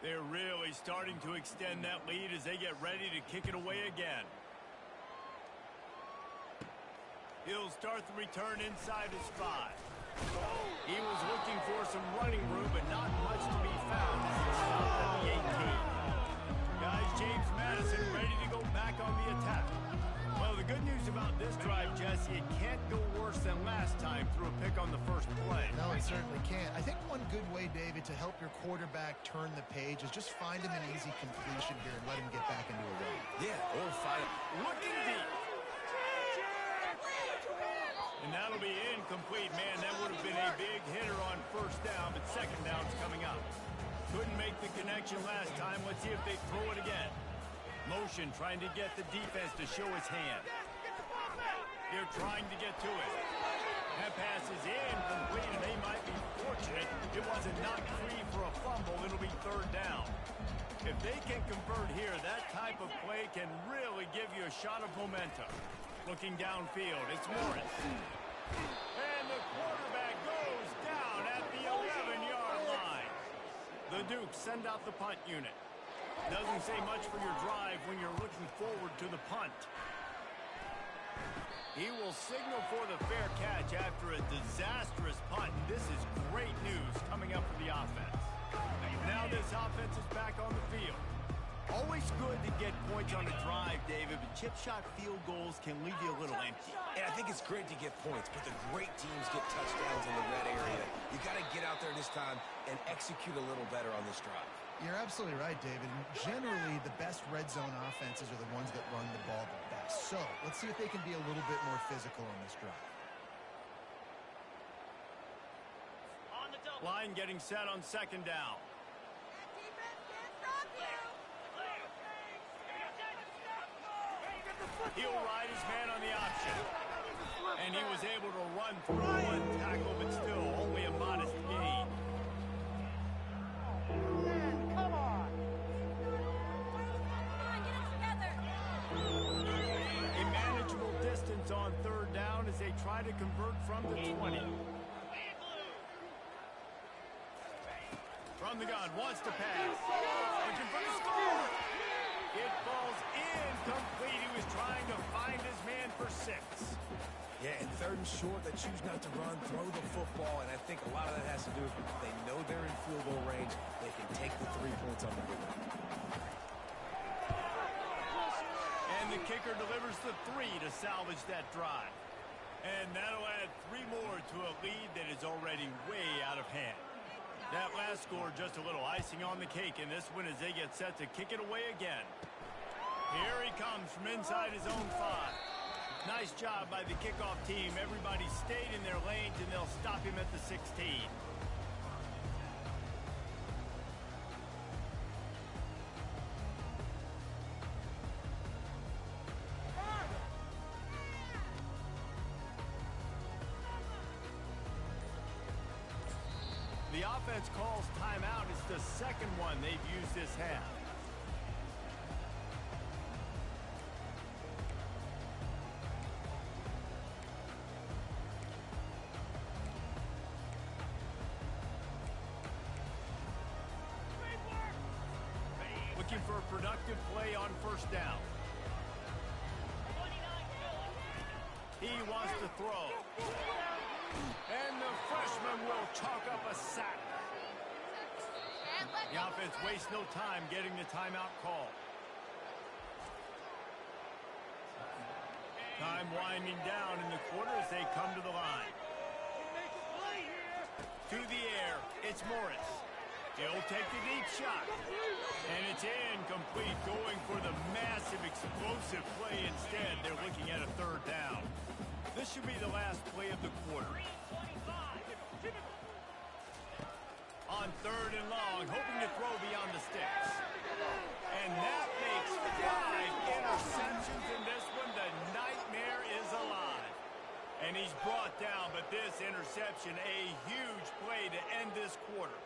Speaker 1: They're really starting to extend that lead as they get ready to kick it away again. He'll start the return inside his 5. He was looking for some running room, but not much to be found as he stopped at the 18. Guys, James Madison ready to go back on the attack. Well, the good news about this drive, Jesse, it can't go worse than last time through a pick on the first play.
Speaker 3: No, it certainly can't. I think one good way, David, to help your quarterback turn the page is just find him an easy completion here and let him get back into a run.
Speaker 2: Yeah, or find it.
Speaker 1: Looking deep. And that'll be incomplete. Man, that would have been a big hitter on first down, but second down's coming up. Couldn't make the connection last time. Let's see if they throw it again. Motion trying to get the defense to show his hand. They're trying to get to it. That pass is incomplete, and they might be fortunate it wasn't knocked free for a fumble. It'll be third down. If they can convert here, that type of play can really give you a shot of momentum. Looking downfield, it's Morris. And the quarterback goes down at the 11-yard line. The Dukes send out the punt unit. Doesn't say much for your drive when you're looking forward to the punt. He will signal for the fair catch after a disastrous punt. This is great news coming up for the Now this offense is back on the field. Always good to get points on a drive, David, but chip shot field goals can leave you a little empty.
Speaker 2: And I think it's great to get points, but the great teams get touchdowns in the red area. You got to get out there this time and execute a little better on this drive.
Speaker 3: You're absolutely right, David. And generally, the best red zone offenses are the ones that run the ball the best. So let's see if they can be a little bit more physical on this drive.
Speaker 1: Line getting set on second down. He'll ride his man on the option. And he was able to run through one tackle, but still only a modest gain.
Speaker 5: Come on.
Speaker 1: A manageable distance on third down as they try to convert from the 20. From the gun, wants to pass. Looking for the score. It falls incomplete. He was trying to find his man for 6.
Speaker 2: Yeah, and third and short, they choose not to run, throw the football, and I think a lot of that has to do with they know they're in field goal range. They can take the 3 points on the board.
Speaker 1: And the kicker delivers the 3 to salvage that drive. And that'll add 3 more to a lead that is already way out of hand. That last score just a little icing on the cake in this one as they get set to kick it away again. Here he comes from inside his own 5. Nice job by the kickoff team. Everybody stayed in their lanes, and they'll stop him at the 16. The offense calls timeout. It's the second one they've used this half. Looking for a productive play on first down. He wants to throw. And the freshman will chalk up a sack. The offense wastes no time getting the timeout call. Time winding down in the quarter as they come to the line. To the air, it's Morris. He'll take the deep shot. And it's incomplete, going for the massive explosive play instead. They're looking at a third down. This should be the last play of the quarter. On third and long, hoping to throw beyond the sticks. And that makes 5 interceptions in this one. The nightmare is alive. And he's brought down, but this interception, a huge play to end this quarter.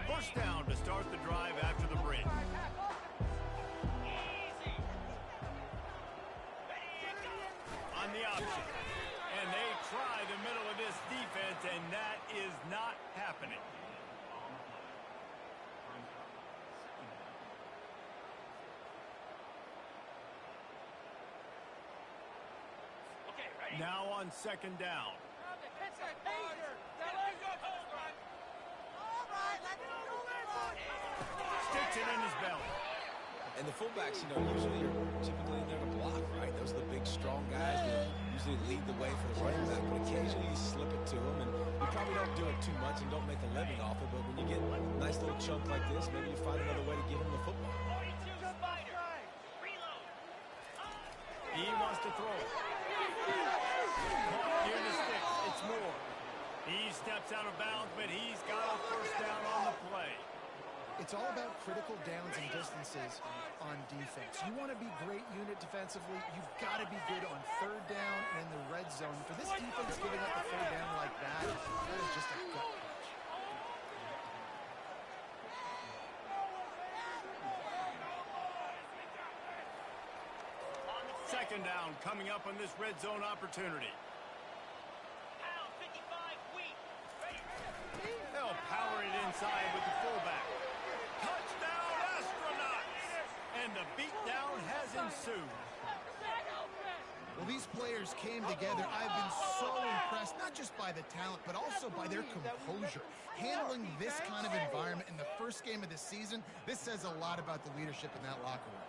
Speaker 1: First down to start the drive after the break. On the option. And they try the middle of this defense, and that is not happening. Now on second down. Sticks it in his belly.
Speaker 2: And the fullbacks, usually are typically in there to block, right? Those are the big, strong guys that usually lead the way for the running back. But occasionally you slip it to them, and you probably don't do it too much and don't make a living off it. But when you get a nice little chunk like this, maybe you find another way to give him the football.
Speaker 1: He wants to throw it. Caught near the sticks. It's Moore. He steps out of bounds, but he's got a first down on the play.
Speaker 3: It's all about critical downs and distances on defense. You want to be great unit defensively, you've got to be good on third down and in the red zone. For this defense giving up a third down like that is just a gut punch.
Speaker 1: second down coming up on this red zone opportunity.
Speaker 5: Pound 55 wheat. Ready.
Speaker 1: They'll power it inside with the fullback. Touchdown, Astronauts! And the beatdown has ensued.
Speaker 3: Well, these players came together. I've been so impressed, not just by the talent, but also by their composure. Handling this kind of environment in the first game of the season, this says a lot about the leadership in that locker room.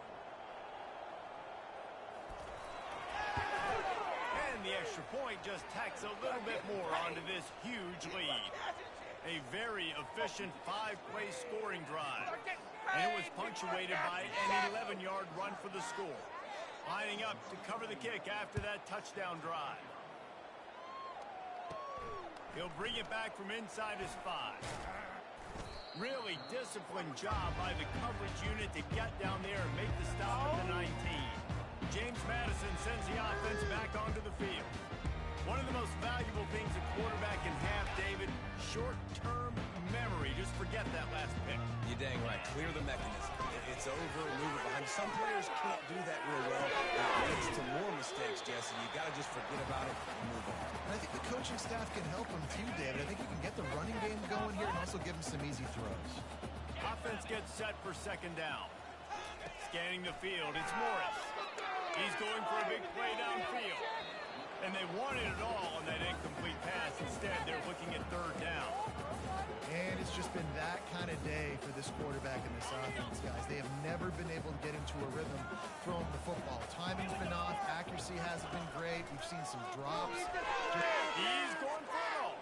Speaker 1: And the extra point just tacks a little bit more onto this huge lead. A very efficient 5-play scoring drive. And it was punctuated by an 11-yard run for the score. Lining up to cover the kick after that touchdown drive. He'll bring it back from inside his 5. Really disciplined job by the coverage unit to get down there and make the stop at the 19. James Madison sends the offense back onto the field. One of the most valuable things a quarterback can have, David, short-term memory. Just forget that last pick.
Speaker 2: You're dang right. Clear the mechanism. It's over, move it behind. Some players can't do that real well. It leads to more mistakes, Jesse. You got to just forget about it and move on.
Speaker 3: And I think the coaching staff can help him too, David. I think you can get the running game going here and also give him some easy throws.
Speaker 1: Offense gets set for second down. Scanning the field, it's Morris. He's going for a big play downfield. And they wanted it all on that incomplete pass. Instead, they're looking at third down.
Speaker 3: And it's just been that kind of day for this quarterback and this offense, guys. They have never been able to get into a rhythm throwing the football. Timing's been off. Accuracy hasn't been great. We've seen some drops.
Speaker 1: He's going for it all.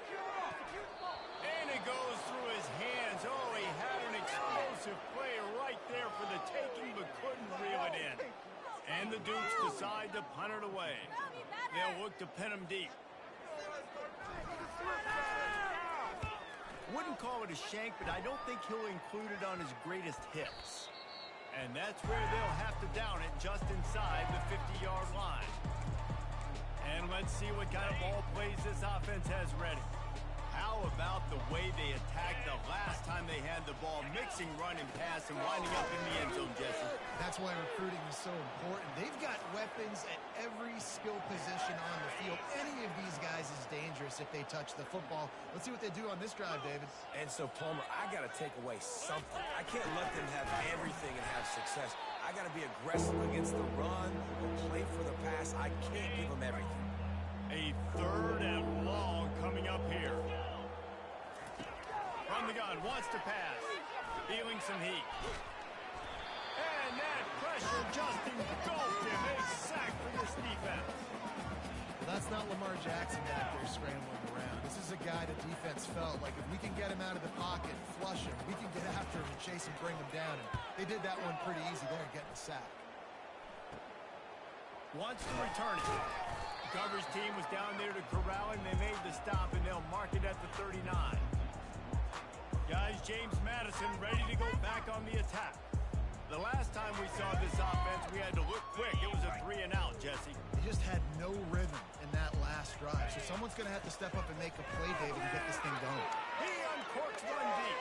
Speaker 1: And it goes through his hands. Oh, he had an explosive play right there for the taking, but couldn't reel it in. And the Dukes decide to punt it away. They'll look to pin him deep. Wouldn't call it a shank, but I don't think he'll include it on his greatest hits. And that's where they'll have to down it just inside the 50-yard line. And let's see what kind of ball plays this offense has ready. How about the way they attacked the last time they had the ball, mixing run and pass and winding up in the end zone, Jesse?
Speaker 3: That's why recruiting is so important. They've got weapons at every skill position on the field. Any of these guys is dangerous if they touch the football. Let's see what they do on this drive, David.
Speaker 2: And so, Palmer, I got to take away something. I can't let them have everything and have success. I got to be aggressive against the run or play for the pass. I can't give them everything.
Speaker 1: A third and long coming up here. From the gun, wants to pass. Feeling some heat. And that pressure just engulfed him. A sack for this defense.
Speaker 3: Well, that's not Lamar Jackson back there scrambling around. This is a guy the defense felt like if we can get him out of the pocket, flush him, we can get after him and chase him, bring him down. And they did that one pretty easy there, getting the sack.
Speaker 1: Wants to return it. The coverage team was down there to corral him. They made the stop, and they'll mark it at the 39. Guys, James Madison ready to go back on the attack. The last time we saw this offense, we had to look quick. It was a 3-and-out, Jesse.
Speaker 3: He just had no rhythm in that last drive. So someone's going to have to step up and make a play, David, and get this thing going.
Speaker 1: He uncorks one deep.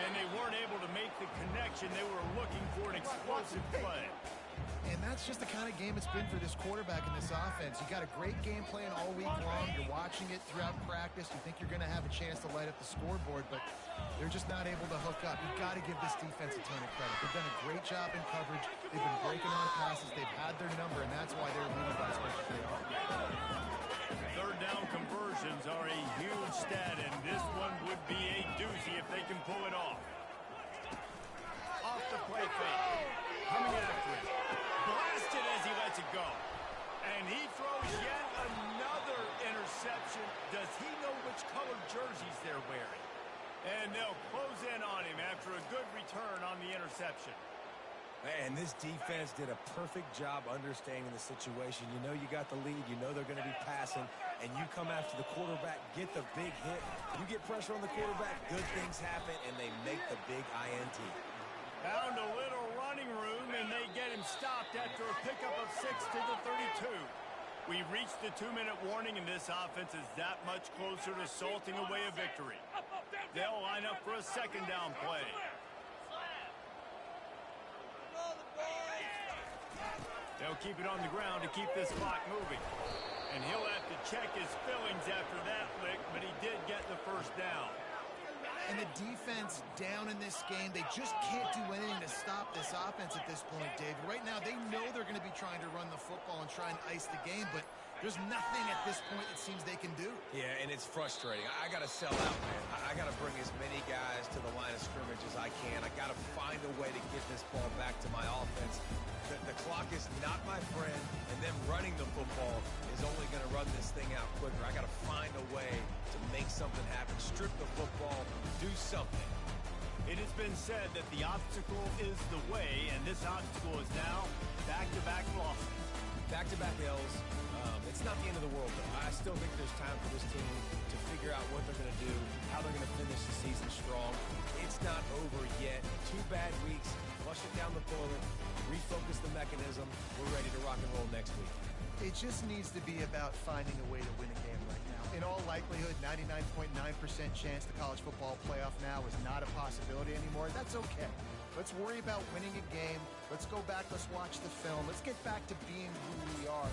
Speaker 1: And they weren't able to make the connection. They were looking for an explosive play.
Speaker 3: And that's just the kind of game it's been for this quarterback in this offense. You got a great game plan all week long. You're watching it throughout practice. You think you're going to have a chance to light up the scoreboard, but they're just not able to hook up. You've got to give this defense a ton of credit. They've done a great job in coverage. They've been breaking on passes. They've had their number, and that's why they're leading by as much as they are.
Speaker 1: Third down conversions are a huge stat, and this one would be a doozy if they can pull it off. Off the play fake. Coming after it. Blasted as he lets it go. And he throws yet another interception. Does he know which color jerseys they're wearing? And they'll close in on him after a good return on the interception.
Speaker 2: And this defense did a perfect job understanding the situation. You know you got the lead. You know they're going to be passing. And you come after the quarterback, get the big hit. You get pressure on the quarterback, good things happen, and they make the big INT.
Speaker 1: Found a little running room, and they get him stopped after a pickup of 6 to the 32. We've reached the 2-minute warning, and this offense is that much closer to salting away a victory. They'll line up for a second down play. They'll keep it on the ground to keep this clock moving. And he'll have to check his fillings after that lick, but he did get the first down.
Speaker 3: And the defense down in this game, they just can't do anything to stop this offense at this point, David. Right now, they know they're going to be trying to run the football and try and ice the game, but there's nothing at this point it seems they can do.
Speaker 2: Yeah, and it's frustrating. I got to sell out, man. I got to bring as many guys to the line of scrimmage as I can. I got to find a way to get this ball back to my offense. The clock is not my friend, and then running the football is only going to run this thing out quicker. I got to find a way to make something happen, strip the football, do something.
Speaker 1: It has been said that the obstacle is the way, and this obstacle is now back-to-back losses.
Speaker 2: Back-to-back L's. It's not the end of the world, though. I still think there's time for this team to figure out what they're going to do, how they're going to finish the season strong. It's not over yet. 2 bad weeks. Flush it down the toilet. Refocus the mechanism. We're ready to rock and roll next week.
Speaker 3: It just needs to be about finding a way to win a game right now. In all likelihood, 99.9% chance the college football playoff now is not a possibility anymore. That's okay. Let's worry about winning a game. Let's go back. Let's watch the film. Let's get back to being who we are.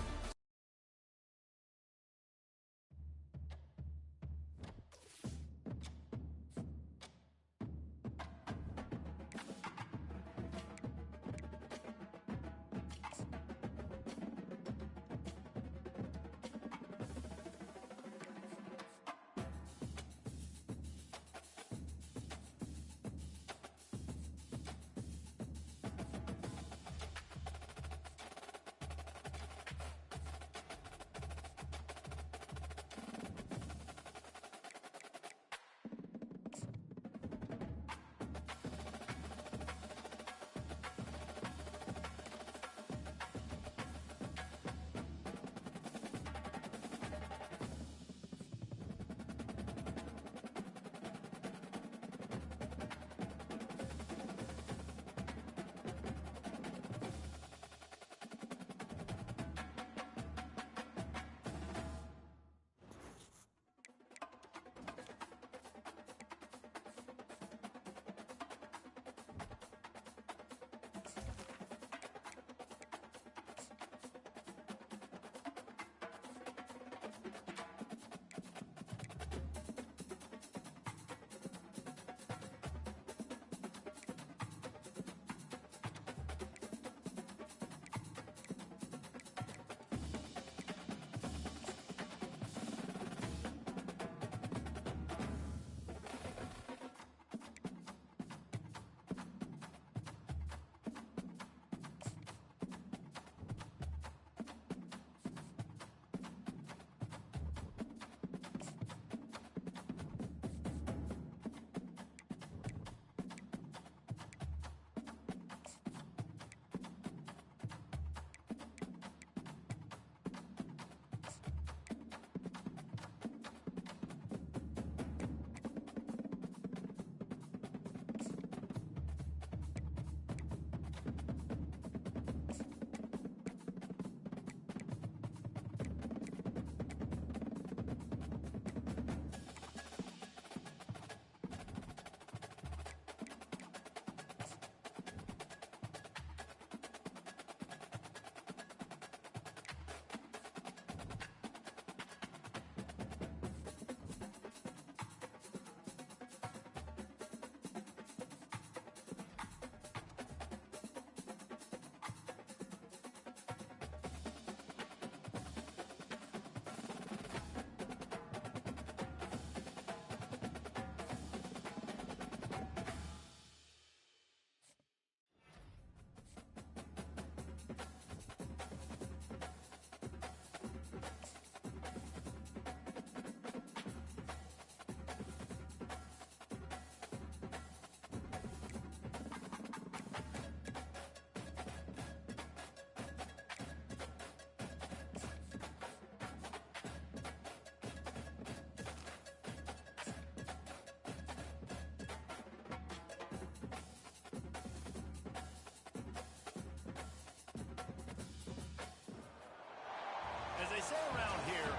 Speaker 1: As they say around here,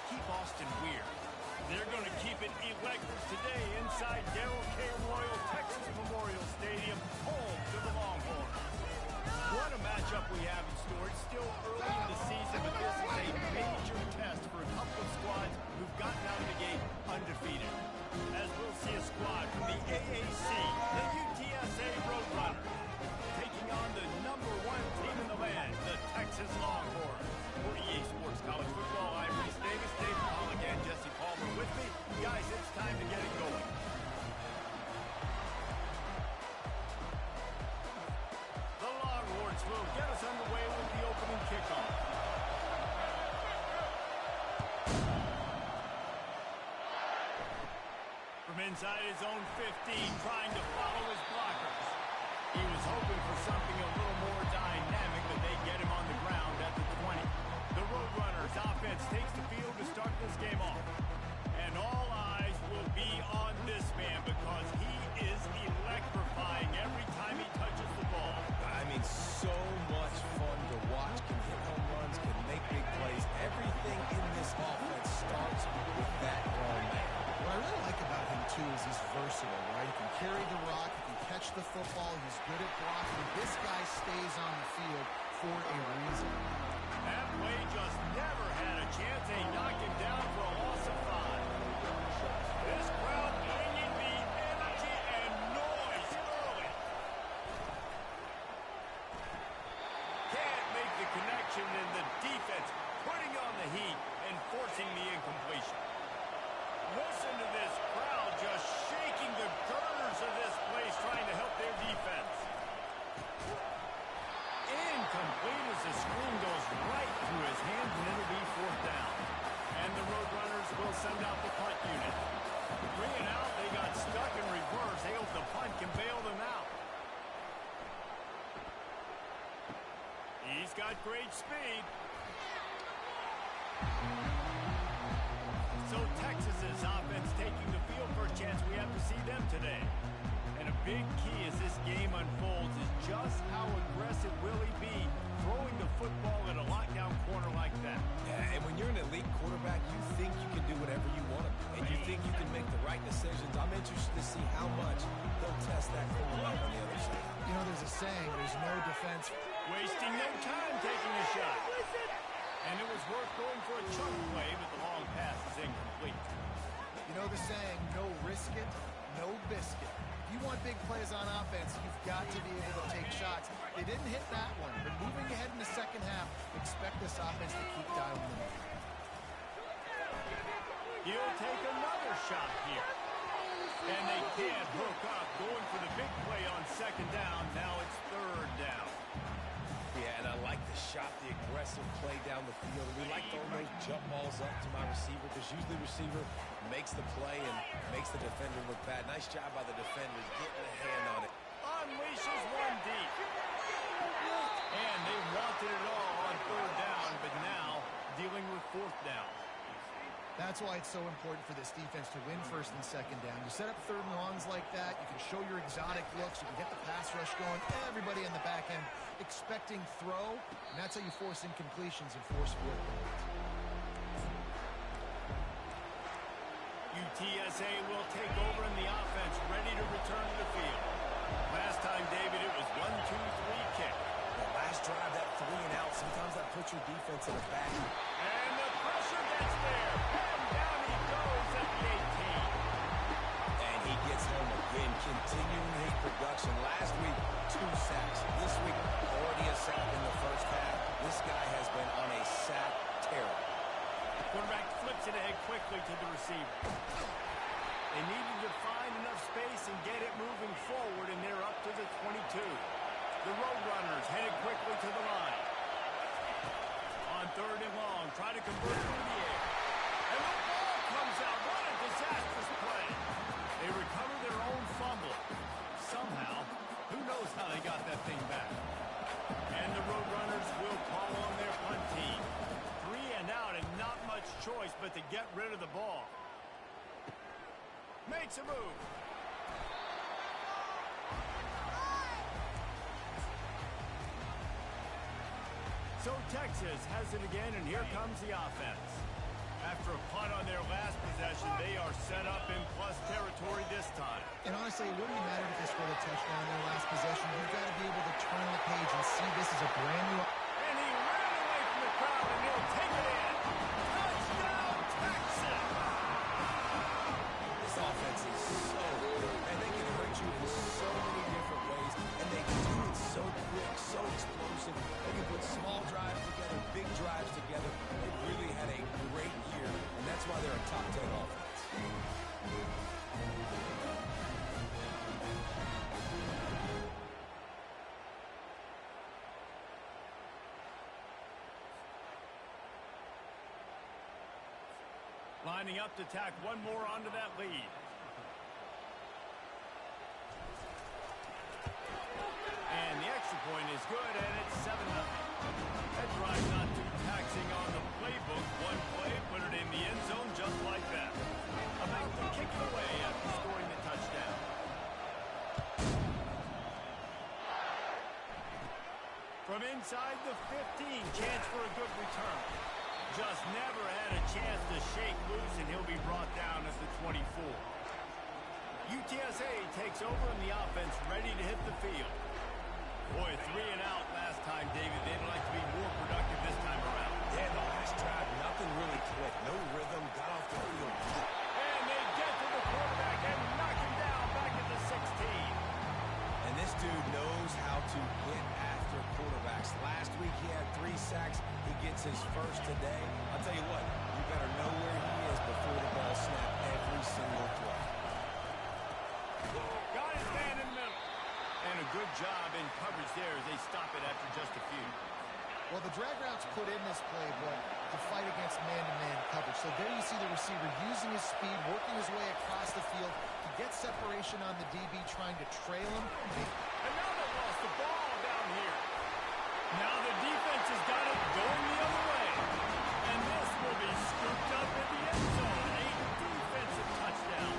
Speaker 1: keep Austin weird. They're going to keep it electric today inside Darrell K. Royal Texas Memorial Stadium, home to the Longhorns. What a matchup we have in store. It AAC, the UTSA Roadrunners, taking on the #1 team in the land, the Texas Longhorns. For EA Sports College Football, I'm Reese Davis, Dave Pollock, and Jesse Palmer with me. Guys, it's time to get it going. The Longhorns will get us underway with the opening kickoff. From inside his own 15, trying to follow his blockers. He was hoping for something a little more dynamic, but they get him on the ground at the 20. The Roadrunners offense takes the field to start this game off. And all eyes will be on this man because he is electrifying every time he touches the ball.
Speaker 2: I mean, so much fun to watch. Can hit home runs, can make big plays. Everything in this offense starts with that grown man.
Speaker 3: What I really like about him, too, is he's versatile, right? He can carry the rock, he can catch the football, he's good at blocking. This guy stays on the field for a reason.
Speaker 1: That play just never had a chance. They knock him down for a loss of 5. This crowd bringing the energy and noise early. Can't make the connection, and the defense putting on the heat and forcing the incompletion. Listen to this crowd just shaking the girders of this place, trying to help their defense. Incomplete as the screen goes right through his hands, and it'll be 4th down. And the Roadrunners will send out the punt unit. 3 and out, they got stuck in reverse. They hope the punt can bail them out. He's got great speed. So Texas's offense taking the field. First chance we have to see them today. And a big key as this game unfolds is just how aggressive will he be throwing the football at a lockdown corner like that.
Speaker 2: Yeah, and when you're an elite quarterback, you think you can do whatever you want to do, and you think you can make the right decisions. I'm interested to see how much they'll test that quarterback on the other side.
Speaker 3: You know, there's a saying, there's no defense.
Speaker 1: Wasting no time taking a shot. And it was worth going for a chunk play, but the long pass is incomplete.
Speaker 3: You know the saying, no risk it, no biscuit. If you want big plays on offense, you've got to be able to take shots. They didn't hit that one, but moving ahead in the second half, expect this offense to keep dialing them in.
Speaker 1: He'll take another shot here. And they can't hook up, going for the big play on 2nd down. Now it's 3rd down.
Speaker 2: Yeah, and I like the shot, the aggressive play down the field. We like throwing those jump balls up to my receiver because usually the receiver makes the play and makes the defender look bad. Nice job by the defenders getting a hand on it.
Speaker 1: Unleashes one deep. And they wanted it all on 3rd down, but now dealing with 4th down.
Speaker 3: That's why it's so important for this defense to win 1st and 2nd down. You set up 3rd and longs like that, you can show your exotic looks, you can get the pass rush going, everybody in the back end expecting throw, and that's how you force incompletions and force field goals.
Speaker 1: UTSA will take over in the offense, ready to return to the field. Last time, David, it was 1-2-3 kick.
Speaker 2: The last drive, that 3 and out, sometimes that puts your defense in a bad.
Speaker 1: And the pressure gets there. And down he goes at the 18.
Speaker 2: And he gets home again, continuing his production. Last week, 2 sacks. This week, already a sack in the first half. This guy has been on a sack tear.
Speaker 1: Quarterback flips it ahead quickly to the receiver. They needed to find enough space and get it moving forward, and they're up to the 22. The Roadrunners headed quickly to the line. On 3rd and long, try to convert it through the air. And the ball comes out. What a disastrous play. They recover their own fumble. Somehow, who knows how they got that thing back. And the Roadrunners will call on their punt team. 3 and out, and not much choice but to get rid of the ball. Makes a move. So Texas has it again, and here comes the offense. After a punt on their last possession, they are set up in plus territory this time.
Speaker 3: And honestly, it wouldn't have mattered if they scored a touchdown in their last possession. You've got to be able to turn the page and see this as a brand new...
Speaker 1: And he ran away from the crowd, and he'll take it in. Touchdown, Texas!
Speaker 2: This offense is so good, and they can
Speaker 1: lining up to tack one more onto that lead. And the extra point is good, and it's 7-0. That drive not too taxing on the playbook. One play, put it in the end zone just like that. About to kick it away after scoring the touchdown. From inside the 15, chance for a good return. Just never had a chance to shake loose, and he'll be brought down at the 24. UTSA takes over in the offense, ready to hit the field. Boy, 3 and out last time, David. They'd like to be more productive this time around.
Speaker 2: Yeah, the last drive, nothing really clicked. No rhythm, got off the field.
Speaker 1: And they get to the quarterback and knock him down back at the 16.
Speaker 2: And this dude knows how to get after quarterbacks. Last week he had 3 sacks. He gets his first today. I'll tell you what, you better know where he is before the ball snaps every single play.
Speaker 1: Got his man in the middle. And a good job in coverage there as they stop it after just a few.
Speaker 3: Well, the drag route's put in this playbook to fight against man-to-man coverage. So there you see the receiver using his speed, working his way across the field to get separation on the DB, trying to trail him.
Speaker 1: And now they lost the ball down here. Now the defense has got it going the other way. And this will be scooped up in the end zone. A defensive touchdown.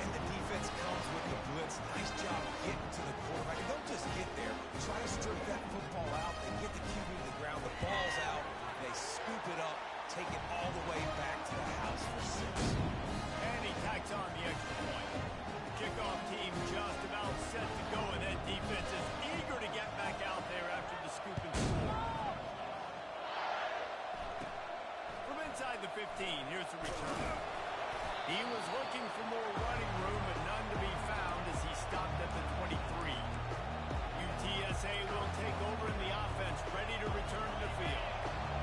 Speaker 2: And the defense comes with the blitz. Nice job getting to the quarterback. And don't just get there. Try to strip that football out. They get the QB to the ground. The ball's out. They scoop it up, take it all the way back to the house for 6.
Speaker 1: And he tacks on the extra point. The kickoff team just about set to go, and that defense is eager to get back out there after the scoop and score. From inside the 15, here's the return. He was looking for more running room, but none to be found as he stopped at the 23. UTSA will take over in the offense, ready to return to the field.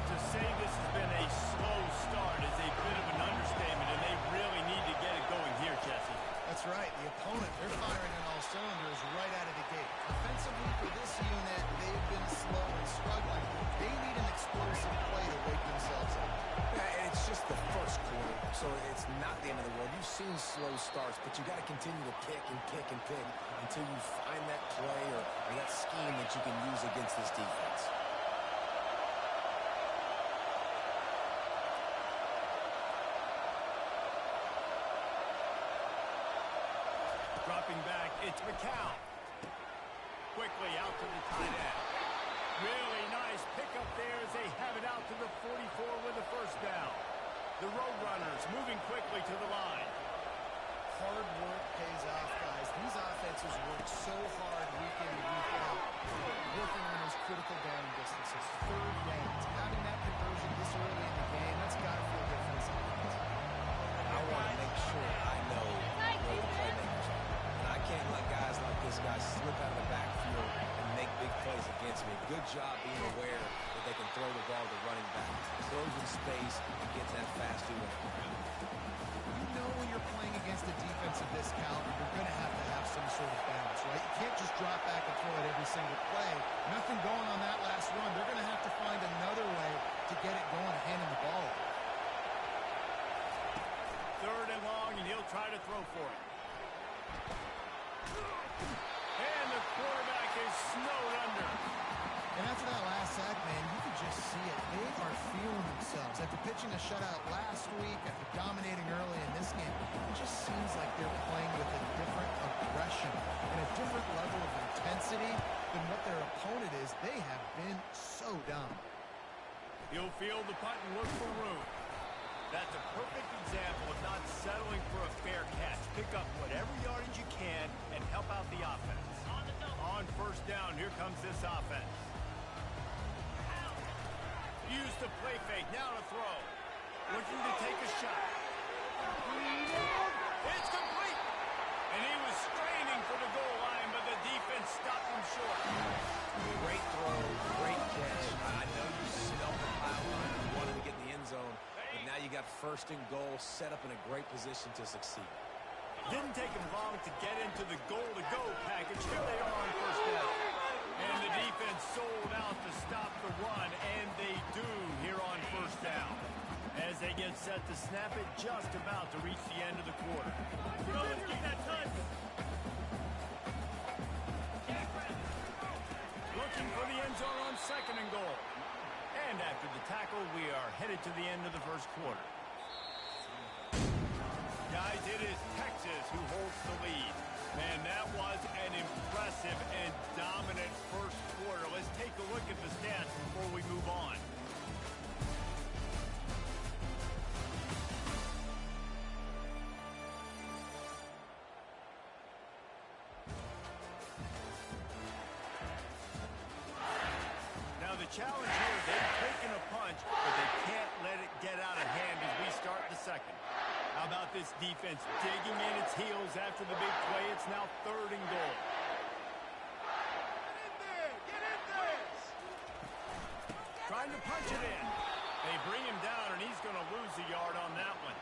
Speaker 1: To say this has been a slow start is a bit of an understatement, and they really need to get it going here, Jesse.
Speaker 3: That's right. The opponent, they're firing on all cylinders right out of the gate. Offensively for this unit, they've been slow and struggling. They need an explosive play to wake themselves up.
Speaker 2: And it's just the first quarter, so it's not the end of the world. You've seen slow starts, but you got to continue to pick and pick and pick until you find that play or that scheme that you can use against this defense.
Speaker 1: Dropping back, it's McCown. Quickly out to the tight end. Really nice pickup there as they have it out to the 44 with a first down. The Roadrunners moving quickly to the line.
Speaker 3: Hard work pays off, guys. These offenses work so hard week in and week out, working on those critical down distances. 3rd downs, having that conversion this early in the game, that's got to feel good for this offense.
Speaker 2: I want to make sure I know where the playmakers are. And I can't let guys like this guy slip out of the backfield and make big plays against me. Good job being aware that they can throw the ball to running back, throws in space, and gets that fast dude.
Speaker 3: You know when you're playing against a defense of this caliber, you're going to have some sort of balance, right? You can't just drop back and throw it every single play. Nothing going on that last run. They're going to have to find another way to get it going and handing the ball off.
Speaker 1: 3rd and long, and he'll try to throw for it. And the quarterback is snowed under.
Speaker 3: And after that last sack, man, you can just see it. They are feeling themselves. After pitching a shutout last week, after dominating early in this game, it just seems like they're playing with a different aggression and a different level of intensity than what their opponent is. They have been so dominant.
Speaker 1: He'll field the punt and look for room. That's a perfect example of not settling for a fair catch. Pick up whatever yardage you can and help out the offense. On 1st down, here comes this offense. Use the play fake, now to throw. Looking to take a shot. It's complete! And he was straining for the goal line, but the defense stopped him short.
Speaker 2: Great throw, great catch. I know you smelled the pile line and wanted to get in the end zone, but now you got 1st and goal set up in a great position to succeed.
Speaker 1: Didn't take him long to get into the goal-to-go package. Here they are on 1st down. And the defense sold out to stop the run, and they do here on 1st down. As they get set to snap it, just about to reach the end of the quarter.
Speaker 5: Let's get that touch.
Speaker 1: Looking for the end zone on 2nd and goal. And after the tackle, we are headed to the end of the first quarter. Guys, it is Texas who holds the lead. Man, that was an impressive and dominant first quarter. Let's take a look at the stats before we move on. Now the challenge here, they've taken a punch, but they can't let it get out of hand as we start the second. How about this defense digging in its heels after the big play? It's now 3rd and goal.
Speaker 5: Get in there.
Speaker 1: Trying to punch it in. They bring him down, and he's going to lose a yard on that one.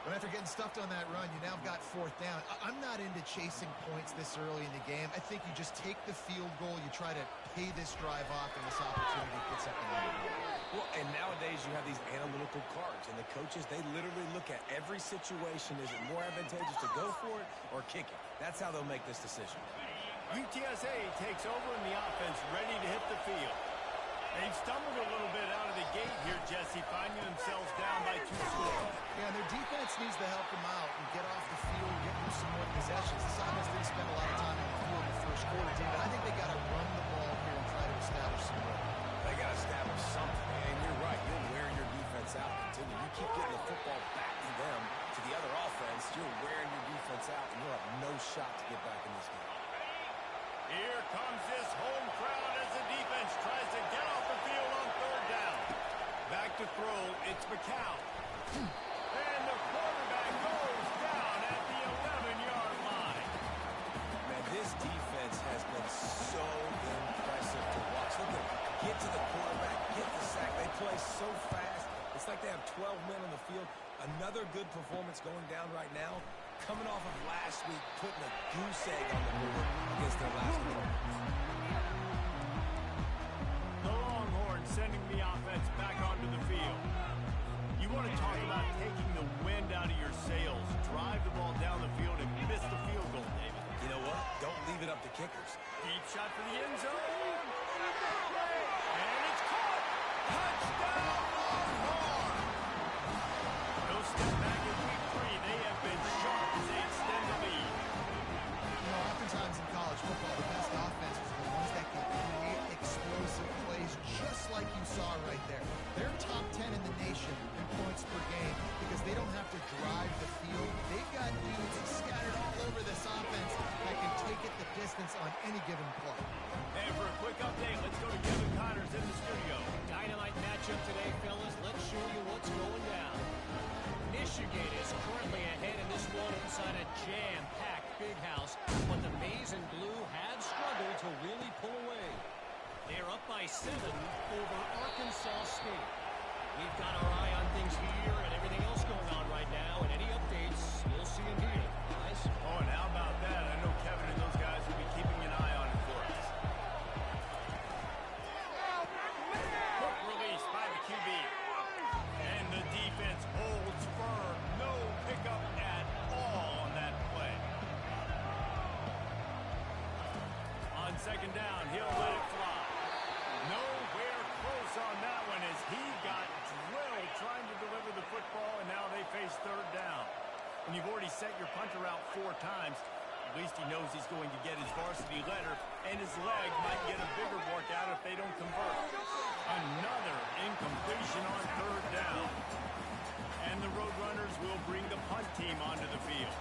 Speaker 3: But after getting stuffed on that run, you now got 4th down. I'm not into chasing points this early in the game. I think you just take the field goal. You try to pay this drive off, and this opportunity to put something on the board.
Speaker 2: Well, and nowadays you have these analytical cards, and the coaches, they literally look at every situation. Is it more advantageous to go for it or kick it? That's how they'll make this decision.
Speaker 1: UTSA takes over in the offense, ready to hit the field. They've stumbled a little bit out of the gate here, Jesse, finding themselves down by 2 scores.
Speaker 3: Yeah, their defense needs to help them out and get off the field, get them some more possessions. This offense didn't spend a lot of time on the field in the first quarter, team, but I think they got to run the ball here and try to establish some rhythm.
Speaker 2: They got to establish something, and you're right. You'll wear your defense out. Continue. You keep getting the football back to them, to the other offense, you're wearing your defense out, and you'll have no shot to get back in this game.
Speaker 1: Here comes this home crowd as the defense tries to get off the field on 3rd down. Back to throw, it's McCown. And the quarterback goes down at the 11-yard line.
Speaker 2: Man, this defense has been so impressive to watch. Look at them. Get to the quarterback, get the sack. They play so fast. It's like they have 12 men on the field. Another good performance going down right now. Coming off of last week, putting a goose egg on the board against their last opponent.
Speaker 1: The Longhorns sending the offense back onto the field. You want to talk about taking the wind out of your sails. Drive the ball down the field and miss the field goal, David.
Speaker 2: You know what? Don't leave it up to kickers.
Speaker 1: Deep shot for the end zone. And it's caught. Touchdown, Longhorns. No step back in week 3. They have been sharp as they extend the lead.
Speaker 3: You know, oftentimes in college football, the best offenses are the ones that can create explosive plays, just like you saw right there. They're top 10 in the nation in points per game because they don't have to drive the field. They've got dudes scattered all over this offense that can take it the distance on any given play.
Speaker 1: And for a quick update, let's go to Kevin Connors in the studio.
Speaker 6: Dynamite matchup today, fellas. Let's show you what's going down. Michigan is currently ahead in this one inside a jam-packed big house, but the Maize and Blue have struggled to really pull away. They're up by 7 over Arkansas State. We've got our eye on things here and everything else going on right now, and any updates, you'll see them here. Guys?
Speaker 1: Oh, and how about that? I know Kevin and those guys will be keeping an eye on it for us. Quick release by the QB. And the defense holds firm. No pickup at all on that play. On 2nd down, he'll let it fly. Nowhere close on that one as he got drilled trying to deliver the football, and now they face 3rd down. When you've already set your punter out 4 times, at least he knows he's going to get his varsity letter, and his leg might get a bigger workout if they don't convert. Another incompletion on 3rd down. And the Roadrunners will bring the punt team onto the field.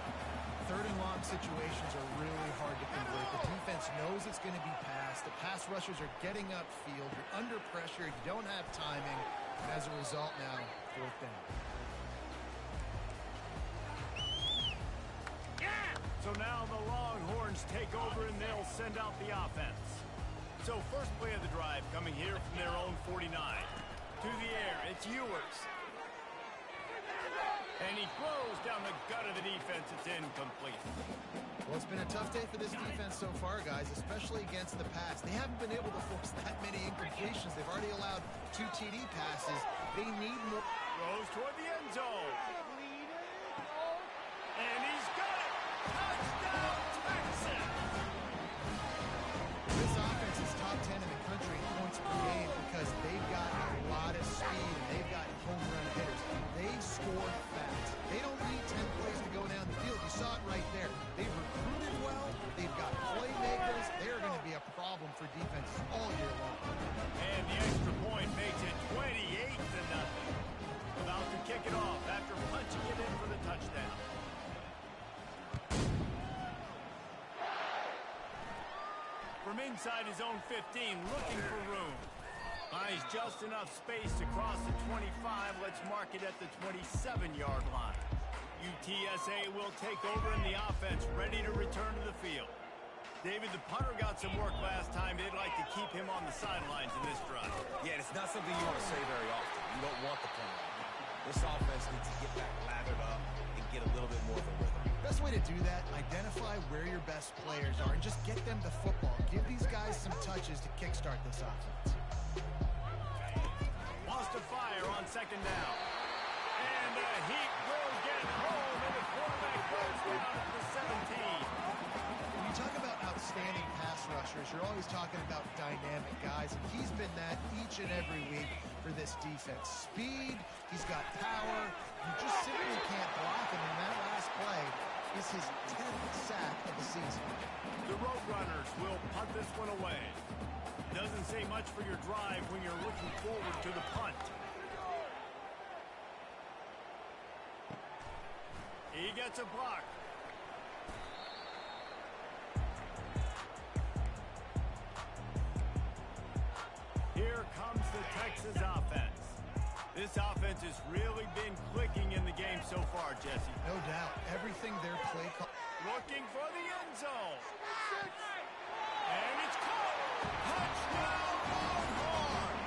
Speaker 3: 3rd and long situations are really hard to convert. The defense knows it's going to be passed. The pass rushers are getting upfield. You're under pressure. You don't have timing. And as a result now, 4th down.
Speaker 1: So now the Longhorns take over and they'll send out the offense. So first play of the drive coming here from their own 49. To the air, it's Ewers. And he throws down the gut of the defense. It's incomplete.
Speaker 3: Well, it's been a tough day for this defense so far, guys, especially against the pass. They haven't been able to force that many incompletions. They've already allowed 2 TD passes. They need more.
Speaker 1: Throws toward the end zone. And he's got it. Touchdown, Texas.
Speaker 3: This offense is top 10 in the country in points per game because they've got a lot of speed and they've got home run hitters. They score fast. They don't need 10 plays to go down the field. You saw it right there. They've recruited well. They've got playmakers. They're going to be a problem for defenses all year long.
Speaker 1: And the extra point makes it 28-0. About to kick it off after punching it in for the touchdown. From inside his own 15, looking for room. Finds just enough space to cross the 25. Let's mark it at the 27-yard line. UTSA will take over in the offense, ready to return to the field. David, the punter got some work last time. They'd like to keep him on the sidelines in this drive.
Speaker 2: Yeah, it's not something you want to say very often. You don't want the punter. This offense needs to get back lathered up and get a little bit more of a rhythm.
Speaker 3: Best way to do that, identify where your best players are and just get them the football. Give these guys some touches to kickstart this offense.
Speaker 1: Wants to fire on second down. And the heat will get home, and the quarterback goes down at the 17.
Speaker 3: When you talk about outstanding pass rushers, you're always talking about dynamic guys, and he's been that each and every week for this defense. Speed, he's got power, you just simply can't block him, and that last play is his 10th sack of the season.
Speaker 1: The Roadrunners will punt this one away. Doesn't say much for your drive when you're looking forward to the punt. He gets a block. Here comes the Texas offense. This offense has really been clicking in the game so far, Jesse.
Speaker 3: No doubt. Everything their play call.
Speaker 1: Looking for the end zone. And it's caught. Touchdown, Longhorn.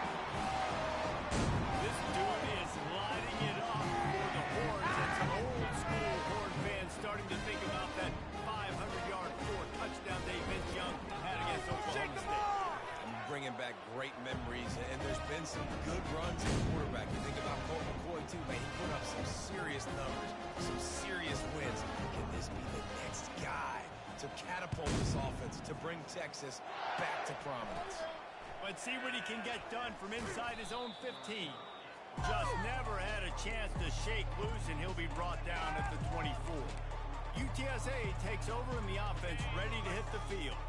Speaker 1: This dude is lighting it up for the Horns. And some old school Horn fans starting to think about that 500-yard touchdown Dave Vince Young had against Oklahoma State.
Speaker 2: Bringing back great memories, and there's been some good runs at quarterback. You think about Colt McCoy, too, man. He put up some serious numbers, some serious wins. Can this be the next guy to catapult this offense, to bring Texas back to prominence?
Speaker 1: Let's see what he can get done from inside his own 15. Just never had a chance to shake loose, and he'll be brought down at the 24. UTSA takes over in the offense, ready to hit the field.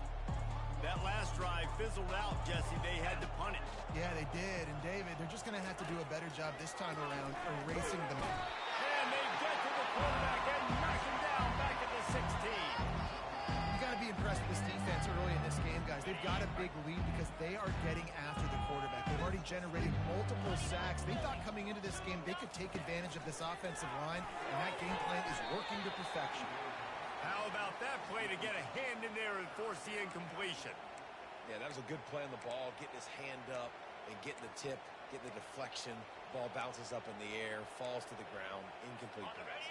Speaker 1: That last drive fizzled out, Jesse. They had to punt it.
Speaker 3: Yeah, they did. And, David, they're just going to have to do a better job this time around erasing them.
Speaker 1: And they get to the quarterback and knock him down back at the 16.
Speaker 3: You got to be impressed with this defense early in this game, guys. They've got a big lead because they are getting after the quarterback. They've already generated multiple sacks. They thought coming into this game they could take advantage of this offensive line, and that game plan is working to perfection.
Speaker 1: How about that play to get a hand in there and force the incompletion?
Speaker 2: Yeah, that was a good play on the ball, getting his hand up and getting the tip, getting the deflection. Ball bounces up in the air, falls to the ground, incomplete pass.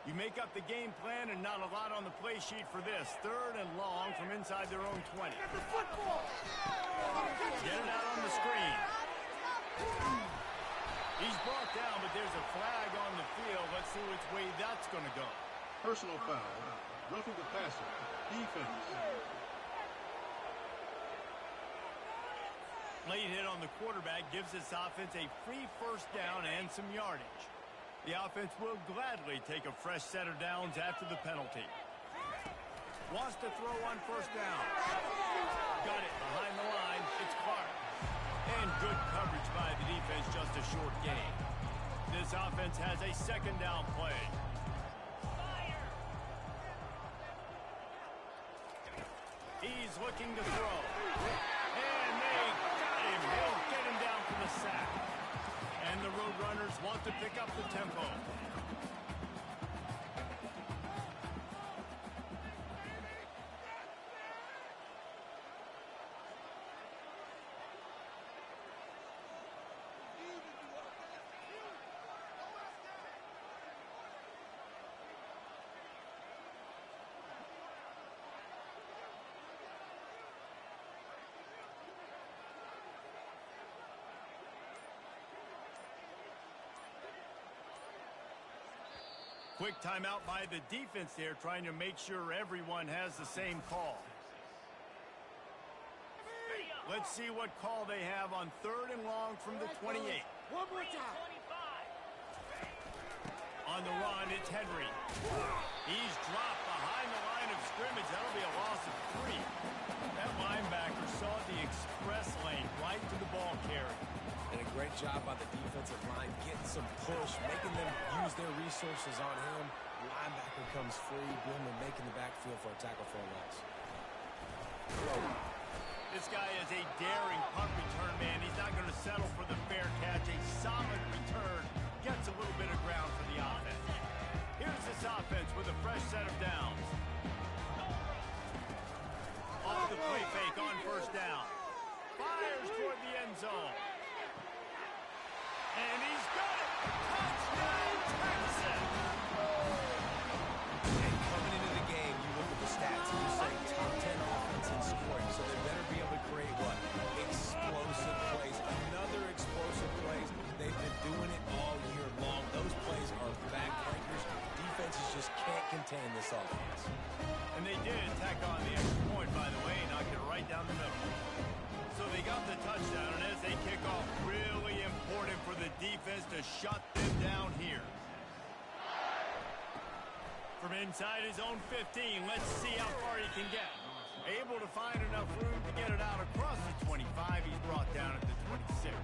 Speaker 1: You make up the game plan and not a lot on the play sheet for this. 3rd and long from inside their own 20. Get the football! Get it out on the screen. He's brought down, but there's a flag on the field. Let's see which way that's going to go.
Speaker 4: Personal foul, roughing the passer, defense.
Speaker 1: Late hit on the quarterback gives this offense a free first down and some yardage. The offense will gladly take a fresh set of downs after the penalty. Wants to throw on first down. Got it behind the line. It's Clark. And good coverage by the defense, just a short gain. This offense has a second down play. He's looking to throw. And they got him. He'll get him down for the sack. And the Roadrunners want to pick up the tempo. Quick timeout by the defense there, trying to make sure everyone has the same call. Let's see what call they have on 3rd and long from the 28.
Speaker 5: One more time.
Speaker 1: On the run, it's Henry. He's dropped behind the line of scrimmage. That'll be a loss of 3. That linebacker saw the express lane right to the ball carrier.
Speaker 2: And a great job by the defensive line, getting some push, making them use their resources on him. Linebacker comes free, Billman making the backfield for a tackle for a loss.
Speaker 1: This guy is a daring punt return man. He's not going to settle for the fair catch. A solid return gets a little bit of ground for the offense. Here's this offense with a fresh set of downs. Off the play fake on 1st down. Fires toward the end zone. And he's got it. Touchdown, Texas!
Speaker 2: And coming into the game, you look at the stats and you say top 10 offense in scoring, so they better be able to create what? Explosive plays. Another explosive plays. They've been doing it all year long. Those plays are backbreakers. Defenses just can't contain this offense.
Speaker 1: And they did tack on the extra point, by the way, knocked it right down the middle. So they got the touchdown, and as they kick off, really important for the defense to shut them down here. From inside his own 15, let's see how far he can get. Able to find enough room to get it out across the 25. He's brought down at the 26.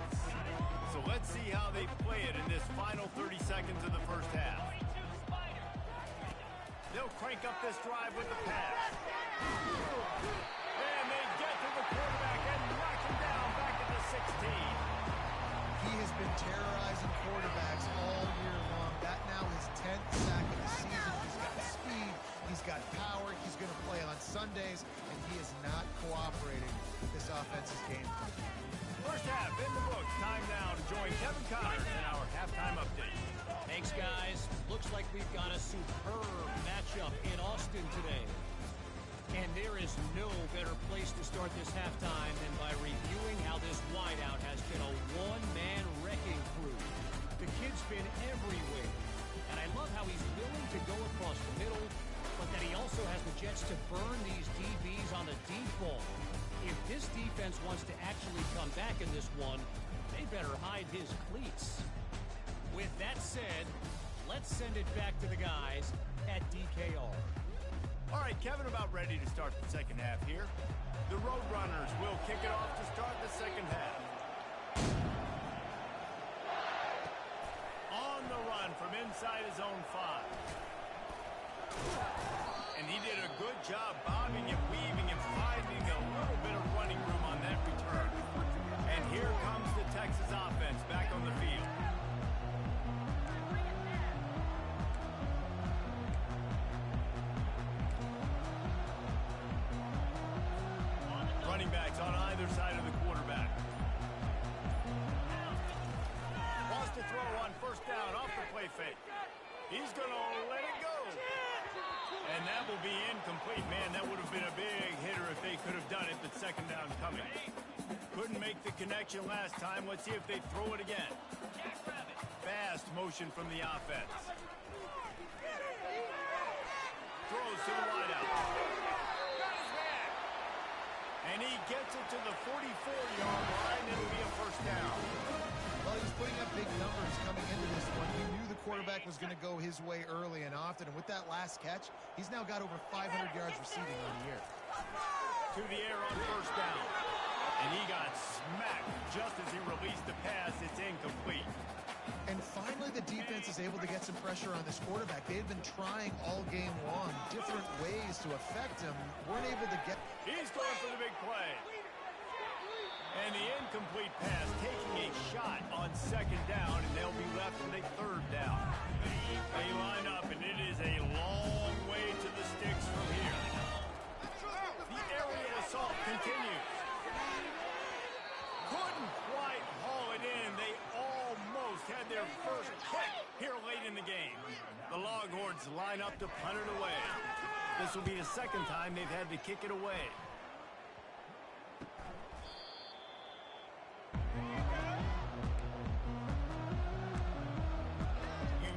Speaker 1: So let's see how they play it in this final 30 seconds of the first half. They'll crank up this drive with the pass. And they get to the quarterback and knock him down back at the 16.
Speaker 3: He has been terrorizing quarterbacks all year long. That now his 10th sack of the season. He's got speed. He's got power. He's going to play on Sundays, and he is not cooperating with this offense's game.
Speaker 1: First half in the books. Time now to join Kevin Connors in our halftime update.
Speaker 6: Thanks, guys. Looks like we've got a superb matchup in Austin today. And there is no better place to start this halftime than by reviewing how this wideout has been a one-man wrecking crew. The kid's been everywhere. And I love how he's willing to go across the middle, but that he also has the jets to burn these DBs on the deep ball. If this defense wants to actually come back in this one, they better hide his cleats. With that said, let's send it back to the guys at DKR.
Speaker 1: All right, Kevin, about ready to start the second half here. The Roadrunners will kick it off to start the second half. On the run from inside his own 5. And he did a good job bobbing and weaving and finding a little bit of running room on that return. And here comes the Texas offense back on the field. Running backs on either side of the quarterback. Wants to throw on 1st down off the play fake. He's going to let it go. And that will be incomplete. Man, that would have been a big hitter if they could have done it, but 2nd down coming. Couldn't make the connection last time. Let's see if they throw it again. Fast motion from the offense. Throws to the wideout. And he gets it to the 44-yard line. It'll be a 1st down.
Speaker 3: Well, he was putting up big numbers coming into this one. He knew the quarterback was going to go his way early and often. And with that last catch, he's now got over 500 yards receiving on the year.
Speaker 1: To the air on 1st down. And he got smacked just as he released the pass. It's incomplete.
Speaker 3: And finally, the defense is able to get some pressure on this quarterback. They've been trying all game long different ways to affect him. Weren't able to get...
Speaker 1: He's going for the big play. And the incomplete pass taking a shot on 2nd down, and they'll be left with a 3rd down. They line up, and it is a long way to the sticks from here. The aerial assault continues. Couldn't quite haul it in. They almost had their first kick here late in the game. The Longhorns line up to punt it away. This will be the 2nd time they've had to kick it away.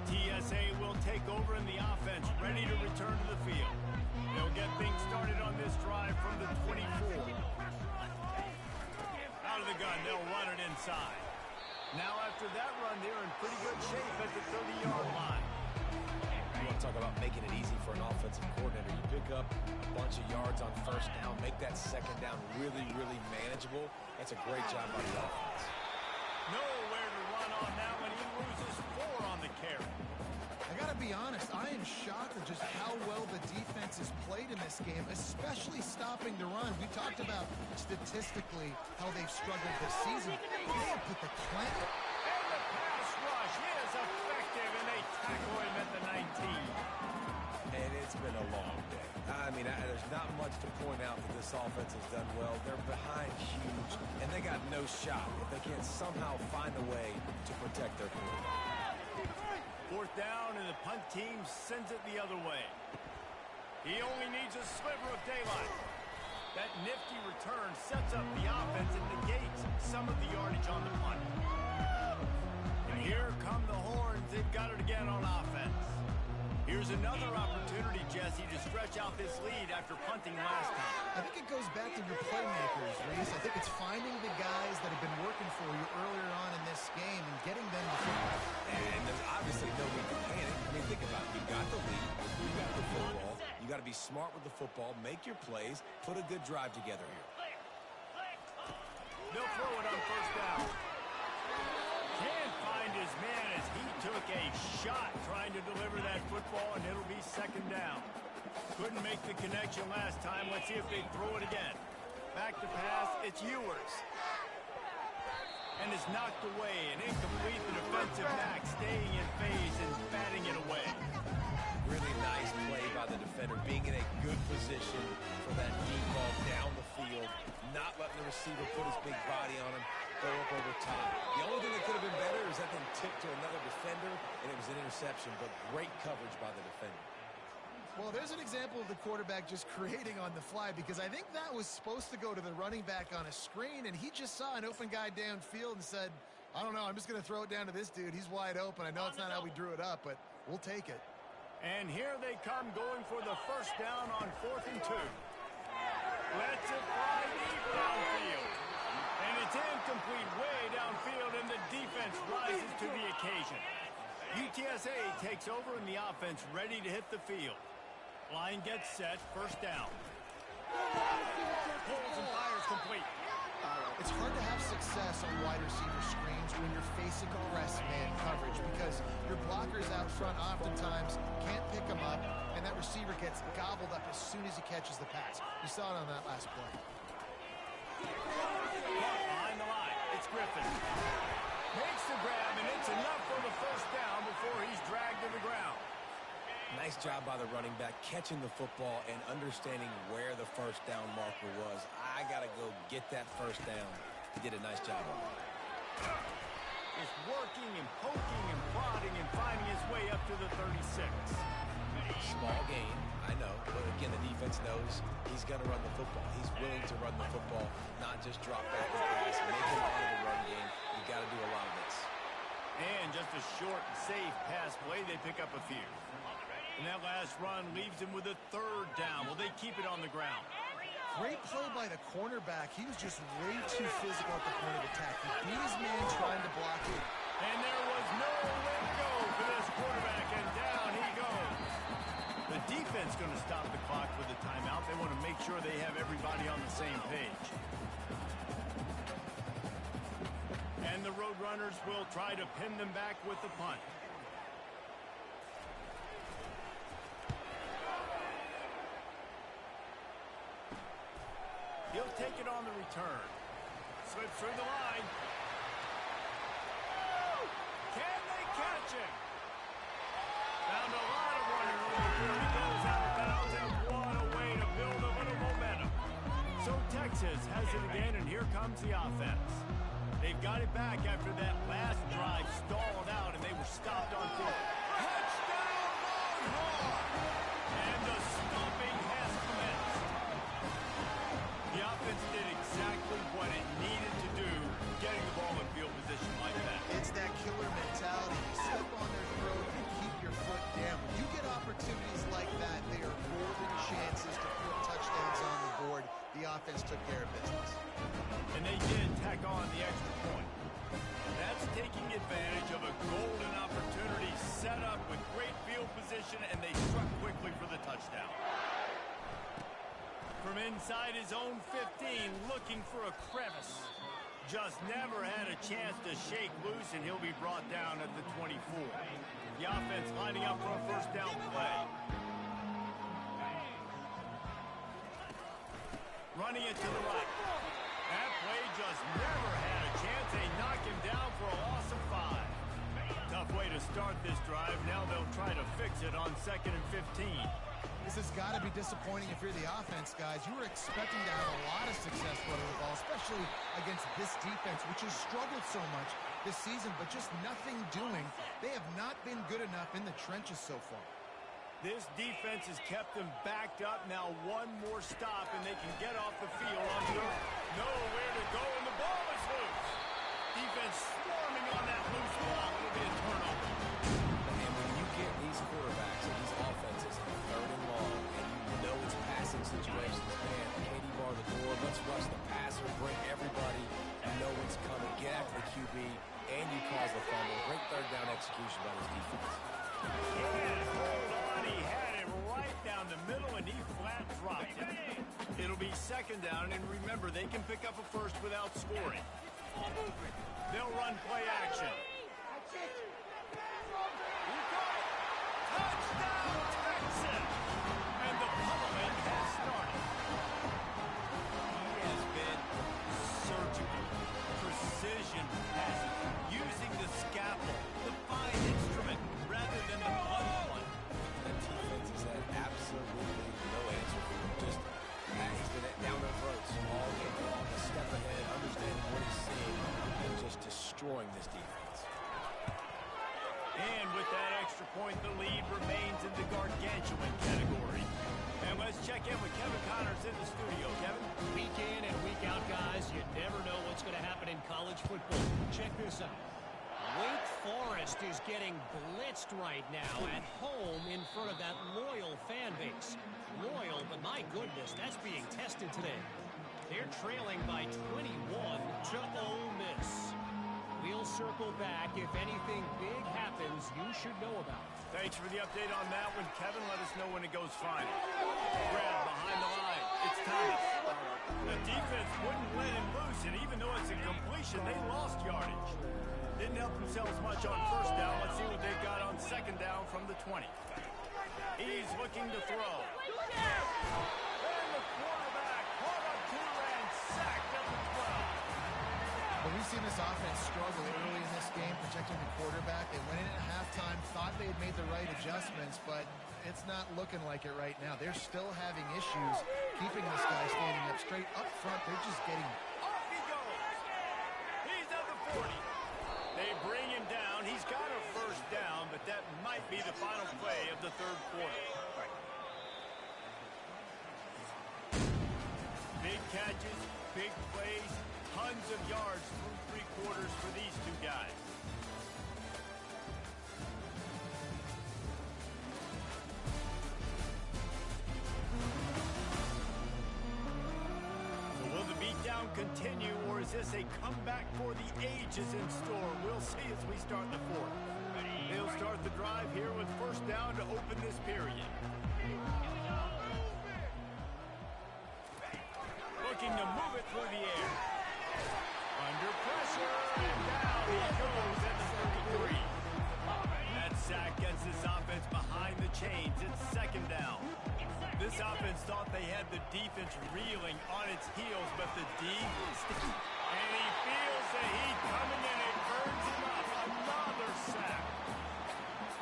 Speaker 1: UTSA will take over in the inside. Now after that run, they're in pretty good shape at the 30-yard line.
Speaker 2: You want to talk about making it easy for an offensive coordinator. You pick up a bunch of yards on first down, make that second down really, really manageable. That's a great job by the offense.
Speaker 1: Nowhere to run on now when he loses 4 on the carry.
Speaker 3: I got to be honest, I am shocked at just how well the defense has played in this game, especially stopping the run. We talked about statistically how they've struggled this season. They have put the clamp.
Speaker 1: And the pass rush is effective, and they tackle him at the 19.
Speaker 2: And it's been a long day. I mean, there's not much to point out that this offense has done well. They're behind huge, and they got no shot if they can't somehow find a way to protect their quarterback.
Speaker 1: 4th down, and the punt team sends it the other way. He only needs a sliver of daylight. That nifty return sets up the offense and negates some of the yardage on the punt. And here come the horns. They've got it again on offense. Here's another opportunity, Jesse, to stretch out this lead after punting last time.
Speaker 3: I think it goes back to your playmakers, Reese. I think it's finding the guys that have been working for you earlier on in this game and getting them the football.
Speaker 2: And there's obviously no need to panic. I mean, think about it. You got the lead. You got the football. You got to be smart with the football. Make your plays. Put a good drive together here.
Speaker 1: They'll throw it on first down. Can't find his man as he took a shot trying to deliver that football, and it'll be 2nd down. Couldn't make the connection last time. Let's see if they throw it again. Back to pass. It's Ewers. And it's knocked away and incomplete. The defensive back staying in phase and batting it away.
Speaker 2: Really nice play by the defender, being in a good position for that deep ball down the field, not letting the receiver put his big body on him, go up over top. The only thing that could have been better is that thing tipped to another defender, and it was an interception, but great coverage by the defender.
Speaker 3: Well, there's an example of the quarterback just creating on the fly, because I think that was supposed to go to the running back on a screen, and he just saw an open guy downfield and said, I don't know, I'm just going to throw it down to this dude. He's wide open. I know it's not how we drew it up, but we'll take it.
Speaker 1: And here they come going for the first down on 4th and 2. Lets it fly deep downfield. And it's incomplete way downfield, and the defense rises to the occasion. UTSA takes over, and the offense ready to hit the field. Line gets set, first down. Pulls and fires complete.
Speaker 3: It's hard to have success on wide receiver screens when you're facing press man coverage, because your blockers out front oftentimes can't pick them up, and that receiver gets gobbled up as soon as he catches the pass. You saw it on that last play.
Speaker 1: Behind the line, it's Griffin. Makes the grab, and it's enough for the first down before he's dragged to the ground.
Speaker 2: Nice job by the running back, catching the football and understanding where the first down marker was. I got to go get that first down. He did a nice job on it.
Speaker 1: Just working and poking and prodding and finding his way up to the 36.
Speaker 2: Small gain, I know, but again, the defense knows he's going to run the football. He's willing to run the football, not just drop back and pass, make it out of the run game. You got to do a lot of this.
Speaker 1: And just a short and safe pass play, they pick up a few. And that last run leaves him with a 3rd down. Will they keep it on the ground?
Speaker 3: Great play by the cornerback. He was just way too physical at the point of attack. He beat his man trying to block it.
Speaker 1: And there was no way to go for this quarterback, and down he goes. The defense going to stop the clock with the timeout. They want to make sure they have everybody on the same page. And the Roadrunners will try to pin them back with the punt. He'll take it on the return. Slips through the line. Can they catch him? Found a lot of running room before he goes out of bounds, and what a way to build a little momentum. So Texas has it again, and here comes the offense. They've got it back after that last drive stalled out, and they were stopped on foot. Touchdown, Longhorn! And the stomping has commenced. The offense did exactly what it needed to do, getting the ball in field position like that.
Speaker 3: It's that killer mentality. You step on their throat and keep your foot down. When you get opportunities like that, they are golden chances to put touchdowns on the board. The offense took care of business.
Speaker 1: And they did tack on the extra point. That's taking advantage of a golden opportunity set up with great field position, and they struck quickly for the touchdown. From inside his own 15, looking for a crevice. Just never had a chance to shake loose, and he'll be brought down at the 24. The offense lining up for a first down play. Running it to the right. That play just never had a chance. They knock him down for a loss of 5. Tough way to start this drive. Now they'll try to fix it on 2nd and 15.
Speaker 3: This has got to be disappointing if you're the offense, guys. You were expecting to have a lot of success running the ball, especially against this defense, which has struggled so much this season, but just nothing doing. They have not been good enough in the trenches so far.
Speaker 1: This defense has kept them backed up. Now one more stop, and they can get off the field on dirt. Nowhere to go, and the ball is loose. Defense swarming on that loose ball. It'll be a turnover.
Speaker 2: And when you get these quarterbacks and these offenses in 3rd and long, and you know it's passing situations, man, Katie bar the door, let's rush the passer, bring everybody. You know what's coming. Get after the QB, and you cause the fumble. Great 3rd down execution by this defense.
Speaker 1: Yeah, hold on. He had it right down the middle, and he flat dropped it. It'll be 2nd down, and remember, they can pick up a first without scoring. They'll run play action. Touchdown, Texas! And the pummeling has started. He has been surgical, precision passing, using the scalpel, the fine instrument, rather than the blunt one.
Speaker 2: That defense has had absolutely no answer for him. Just, he's been down their throats all game long, a step ahead, understanding what he's seeing, and just destroying this defense.
Speaker 1: And with that extra point, the lead remains in the gargantuan category. And let's check in with Kevin Connors in the studio. Kevin?
Speaker 6: Week in and week out, guys, you never know what's going to happen in college football. Check this out. Wake Forest is getting blitzed right now at home in front of that loyal fan base. Loyal, but my goodness, that's being tested today. They're trailing by 21 to Ole Miss. We'll circle back. If anything big happens, you should know about it.
Speaker 1: Thanks for the update on that one, Kevin. Let us know when it goes final. Grab behind the line. It's Thomas. The defense wouldn't let him loose, and even though it's a completion, they lost yardage. Didn't help themselves much on 1st down. Let's see what they've got on 2nd down from the 20. He's looking to throw. And the quarterback caught up to and sacked at the 12.
Speaker 3: But we've seen this offense struggle early in this game, protecting the quarterback. They went in at halftime, thought they had made the right adjustments, but it's not looking like it right now. They're still having issues keeping this guy standing up straight. Up front, they're just getting...
Speaker 1: Off he goes. He's at the 40. They bring him down. He's got a 1st down, but that might be the final play of the 3rd quarter. Big catches, big plays, tons of yards through 3 quarters for these two guys. So will the beatdown continue, or is this a comeback for the ages in store? We'll see as we start the 4th. They'll start the drive here with 1st down to open this period. Looking to move it through the air. Under pressure, and down he goes at the 33. That sack gets this offense behind the chains. It's 2nd down. This offense thought they had the defense reeling on its heels, but the D is sticky. And he feels the heat coming in and burns him up. Another sack.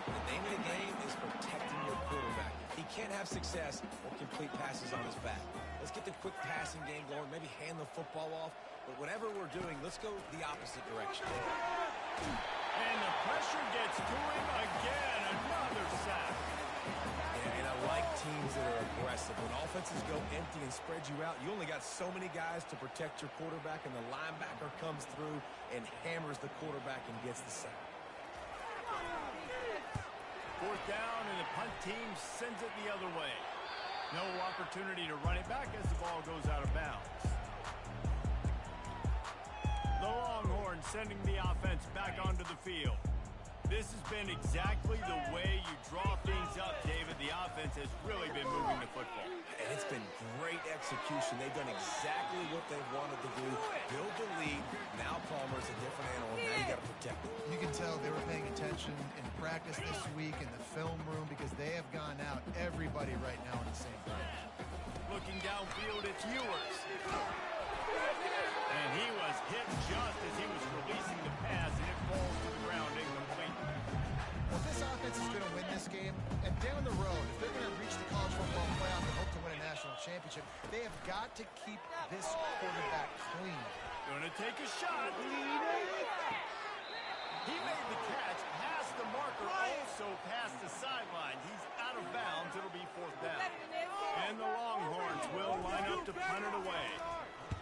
Speaker 2: The name of the game is protecting your quarterback. He can't have success or complete passes on his back. Let's get the quick passing game going, maybe hand the football off. But whatever we're doing, let's go the opposite direction.
Speaker 1: And the pressure gets to him again. Another sack.
Speaker 2: Yeah, and I like teams that are aggressive. When offenses go empty and spread you out, you only got so many guys to protect your quarterback, and the linebacker comes through and hammers the quarterback and gets the sack.
Speaker 1: 4th down, and the punt team sends it the other way. No opportunity to run it back as the ball goes out of bounds. The Longhorns sending the offense back onto the field. This has been exactly the way you draw things up, David. The offense has really been moving the football.
Speaker 2: And it's been great execution. They've done exactly what they wanted to do. Build the lead. Now Palmer's a different animal. Now you got to protect him.
Speaker 3: You can tell they were paying attention in practice this week in the film room because they have gone out everybody right now in the same page.
Speaker 1: Looking downfield, it's Ewers. And he was hit just as he was releasing the pass, and it falls to the ground incomplete.
Speaker 3: Well, this offense is going to win this game, and down the road, if they're going to reach the college football playoff and hope to win a national championship, they have got to keep this quarterback clean.
Speaker 1: Gonna take a shot. He made the catch, past the marker, also past the sideline. He's out of bounds. It'll be fourth down. And the Longhorns will line up to punt it away.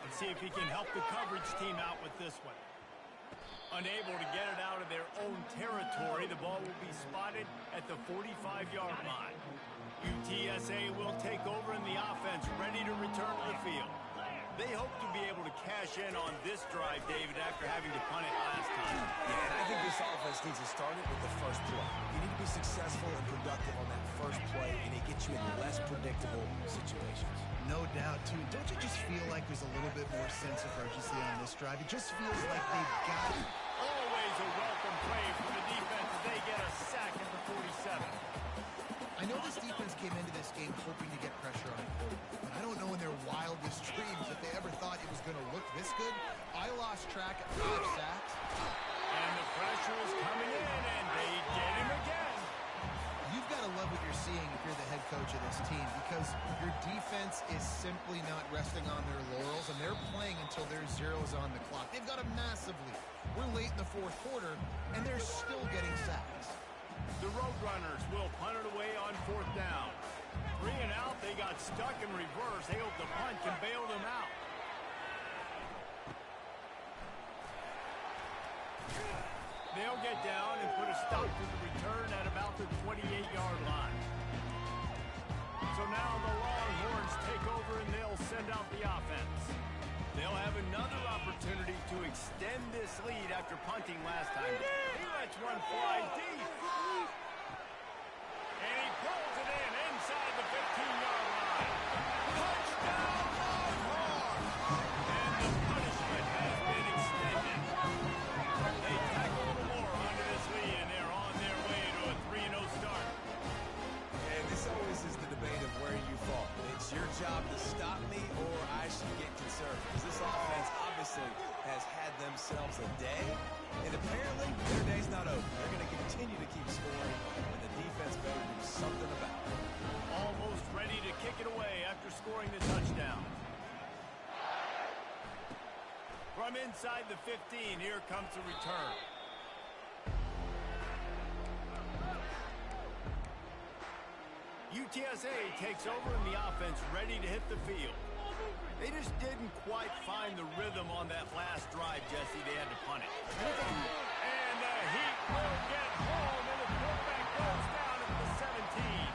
Speaker 1: Let's see if he can help the coverage team out with this one. Unable to get it out of their own territory, the ball will be spotted at the 45-yard line. UTSA will take over in the offense, ready to return to the field. They hope to be able to cash in on this drive, David, after having to punt it last time.
Speaker 2: Yeah, and I think this offense needs to start it with the first play. You need to be successful and productive on that first play, and it gets you in less predictable situations.
Speaker 3: No doubt, too. Don't you just feel like there's a little bit more sense of urgency on this drive? It just feels like they've got it.
Speaker 1: Always a welcome play from the defense. They get a sack at the 47.
Speaker 3: I know this defense came into this game hoping to get pressure on the quarterback, but I don't know in their wildest dreams that they ever thought it was going to look this good. I lost track at 5 sacks.
Speaker 1: And the pressure is coming in, and they get him again.
Speaker 3: You've got to love what you're seeing if you're the head coach of this team because your defense is simply not resting on their laurels, and they're playing until there's zeros on the clock. They've got a massive lead. We're late in the fourth quarter, and they're still getting sacks.
Speaker 1: The Roadrunners will punt it away on fourth down. 3 and out, they got stuck in reverse. They hope the punt can bail them out. They'll get down and put a stop to the return at about the 28-yard line. So now the Longhorns take over and they'll send out the offense. They'll have another opportunity to extend this lead after punting last time. He lets one fly deep. And he pulls it in inside the 15-yard line. Touchdown, Longhorns! And the punishment has been extended. They tack a little more onto this lead, and they're on their way to a 3-0 start.
Speaker 2: And this always is the debate of where you fall. It's your job to stop me, or I should get concerned. Because this offense obviously has had themselves a day, and apparently their day's not over. They're going to continue to keep scoring, and the defense better do something about it.
Speaker 1: Almost ready to kick it away after scoring the touchdown. From inside the 15, here comes the return. UTSA takes over in the offense, ready to hit the field. They just didn't quite find the rhythm on that last drive, Jesse. They had to punt it. And the Heat will get home, and the quarterback goes down at the 17.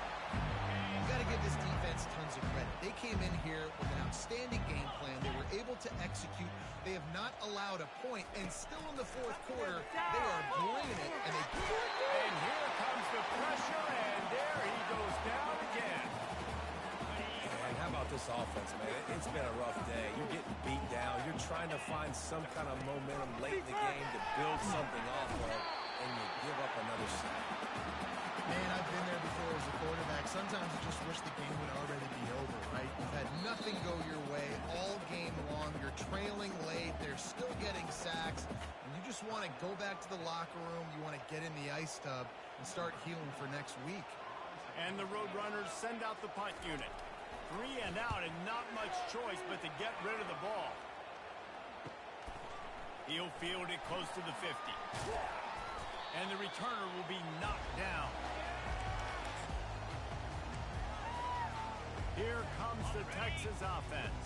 Speaker 3: You've got to give this defense tons of credit. They came in here with an outstanding game plan. They were able to execute. They have not allowed a point, and still in the fourth quarter, they are bringing it. And
Speaker 1: here comes the pressure, and there he goes down again.
Speaker 2: And how about this offense, man? It's been a rough day. You're getting beat down. You're trying to find some kind of momentum late in the game to build something off of, and you give up another sack.
Speaker 3: Man, I've been there before as a quarterback. Sometimes you just wish the game would already be over, right? You've had nothing go your way all game long. You're trailing late. They're still getting sacks. And you just want to go back to the locker room. You want to get in the ice tub and start healing for next week.
Speaker 1: And the Roadrunners send out the punt unit. 3 and out, and not much choice but to get rid of the ball. He'll field it close to the 50. And the returner will be knocked down. Here comes the Texas offense.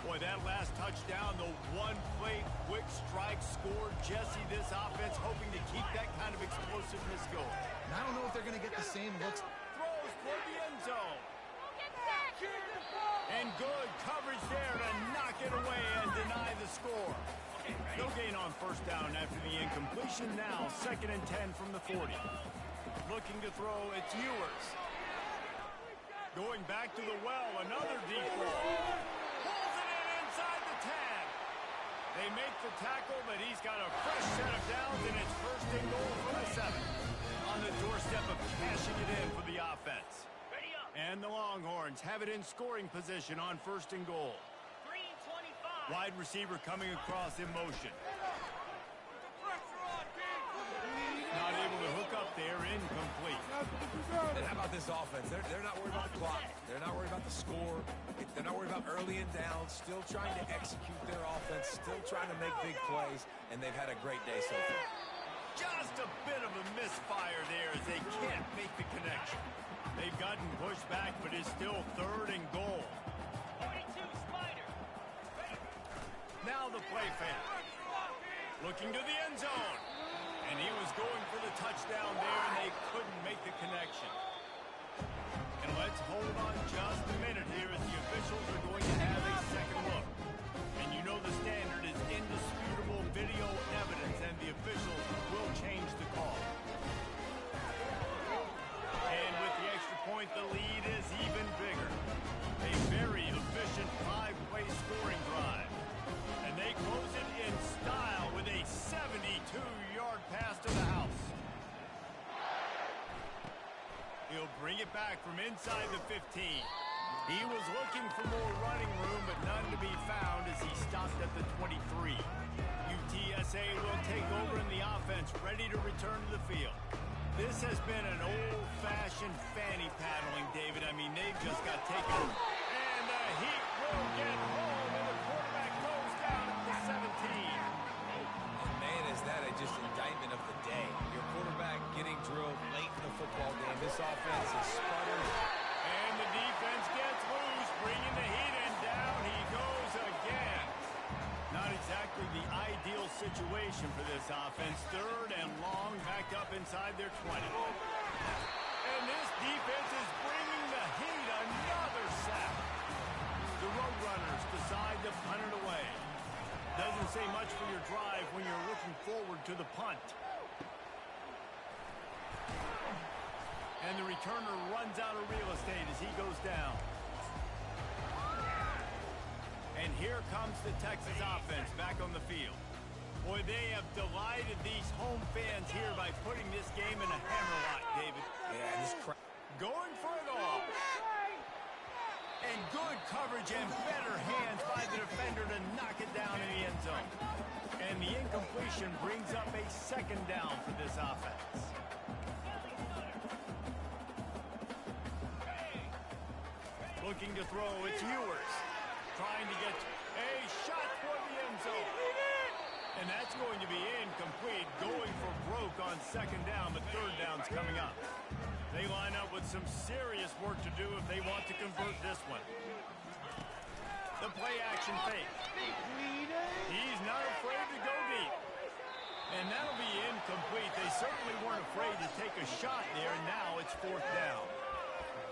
Speaker 1: Boy, that last touchdown, the one-play quick strike scored. Jesse, this offense hoping to keep that kind of explosiveness going.
Speaker 3: And I don't know if they're going to get the same looks.
Speaker 1: Throws toward the end zone. And good coverage there to knock it away and deny the score. No gain on first down after the incompletion. Now 2nd and 10 from the 40. Looking to throw, it's Ewers. Going back to the well, another deep ball. Pulls it in inside the 10. They make the tackle, but he's got a fresh set of downs, and it's 1st and goal from the 7. On the doorstep of cashing it in for the offense. And the Longhorns have it in scoring position on 1st and goal. Wide receiver coming across in motion. Not able to hook up there, incomplete.
Speaker 2: And how about this offense? They're not worried about the clock. They're not worried about the score. They're not worried about early and down. Still trying to execute their offense. Still trying to make big plays. And they've had a great day so far.
Speaker 1: Just a bit of a misfire there as they can't make the connection. They've gotten pushed back, but it's still 3rd and goal.
Speaker 5: 42 Spider.
Speaker 1: Now the play fake. Looking to the end zone. And he was going for the touchdown there, and they couldn't make the connection. And let's hold on just a minute here as the officials are going to have a second look. And you know the standard is indisputable video evidence, and the officials will change the call. And with the extra point, the lead is even bigger. A very efficient 5-play scoring drive. And they close it in style with a 72-yard pass to the house. He'll bring it back from inside the 15. He was looking for more running room, but none to be found as he stopped at the 23. UTSA will take over in the offense, ready to return to the field. This has been an old-fashioned fanny paddling, David. I mean, they've just got taken. And the Heat will get home, and the quarterback goes down at the 17.
Speaker 2: And man, is that just indictment of the day. Your quarterback getting drilled late in the football game. This offense is sputters.
Speaker 1: And the defense gets loose, bringing the Heat, and down he goes again. Not exactly the ideal situation for this offense. 3rd and long, backed up inside their 20. And this defense is bringing the Heat another sack. The Roadrunners decide to punt it away. Doesn't say much for your drive when you're looking forward to the punt. And the returner runs out of real estate as he goes down. And here comes the Texas offense back on the field. Boy, they have delighted these home fans here by putting this game in a hammerlock, David.
Speaker 2: Yeah, this
Speaker 1: going for it all. And good coverage and better hands by the defender to knock it down in the end zone. And the incompletion brings up a 2nd down for this offense. Looking to throw, it's Ewers. Trying to get a shot toward the end zone. And that's going to be incomplete. Going for broke on 2nd down, but 3rd down's coming up. They line up with some serious work to do if they want to convert this one. The play action fake. He's not afraid to go deep. And that'll be incomplete. They certainly weren't afraid to take a shot there, and now it's 4th down.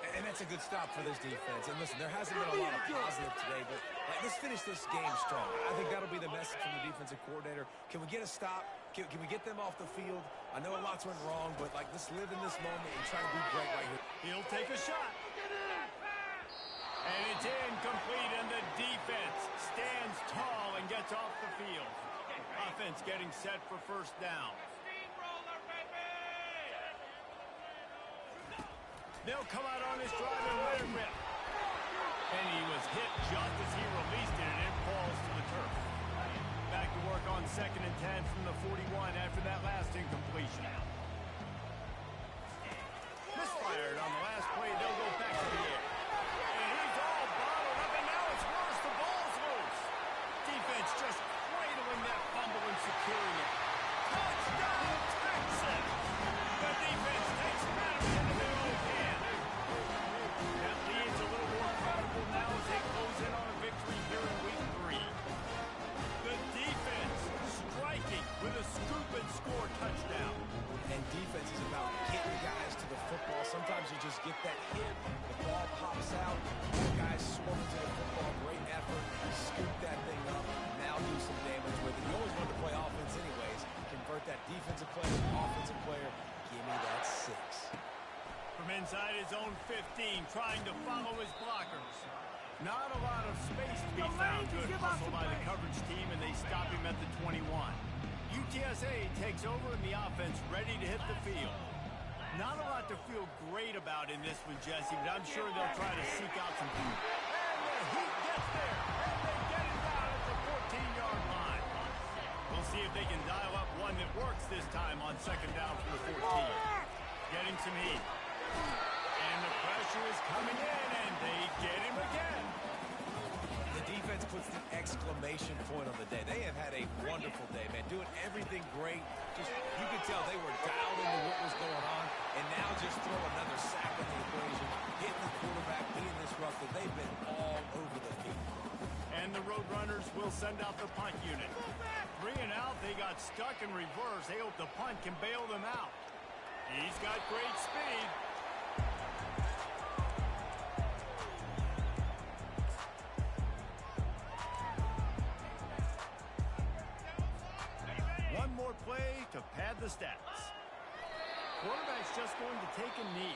Speaker 2: And that's a good stop for this defense. And listen, there hasn't been a lot of positive today, but let's finish this game strong. I think that'll be the message from the defensive coordinator. Can we get a stop? Can we get them off the field? I know a lot's went wrong, but let's live in this moment and try to do great right here.
Speaker 1: He'll take a shot. And it's incomplete, and the defense stands tall and gets off the field. Offense getting set for 1st down. They'll come out on this drive and let it rip. And he was hit just as he released it, and it falls to the turf. Back to work on 2nd and 10 from the 41 after that last incompletion. Misfired on the last play. They'll go back to the air. And he's all bottled up, and now it's worse. The ball's loose. Defense just cradling that fumble and securing it. Touchdown, Texas! The defense takes matters into their own hands. That lead's a little more comfortable now as they close in on a victory here in week 3. The defense striking with a scoop and score touchdown. 15 trying to follow his blockers. Not a lot of space to be found. Good hustle by the coverage team, and they stop him at the 21. UTSA takes over in the offense, ready to hit the field. Not a lot to feel great about in this one, Jesse, but I'm sure they'll try to seek out some food. And the Heat gets there, and they get it down at the 14-yard line. We'll see if they can dial up one that works this time on second down from the 14. Getting some heat. And the pressure is coming in, and they get him again.
Speaker 2: The defense puts the exclamation point on the day. They have had a wonderful day, man. Doing everything great. Just, you could tell they were dialed into what was going on, and now just throw another sack in the equation, hitting the quarterback, being disruptive. They've been all over the field.
Speaker 1: And the Roadrunners will send out the punt unit. 3 and out, they got stuck in reverse. They hope the punt can bail them out. He's got great speed. One more play to pad the stats. Quarterback's just going to take a knee.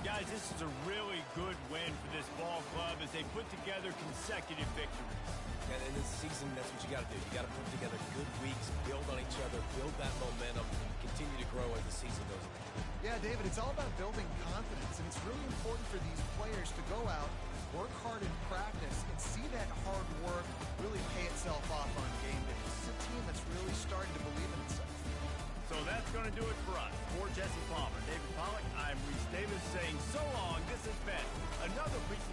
Speaker 1: Guys, this is a really good win for this ball club as they put together consecutive victories.
Speaker 2: And in this season, that's what you got to do. You got to put together good weeks, build on each other, build that momentum, continue to grow as the season goes on.
Speaker 3: Yeah, David, it's all about building confidence, and it's really important for these players to go out, work hard in practice, and see that hard work really pay itself off on game day. This is a team that's really starting to believe in itself.
Speaker 1: So that's going to do it for us. For Jesse Palmer, David Pollack, I'm Reese Davis saying so long. This has been another presentation.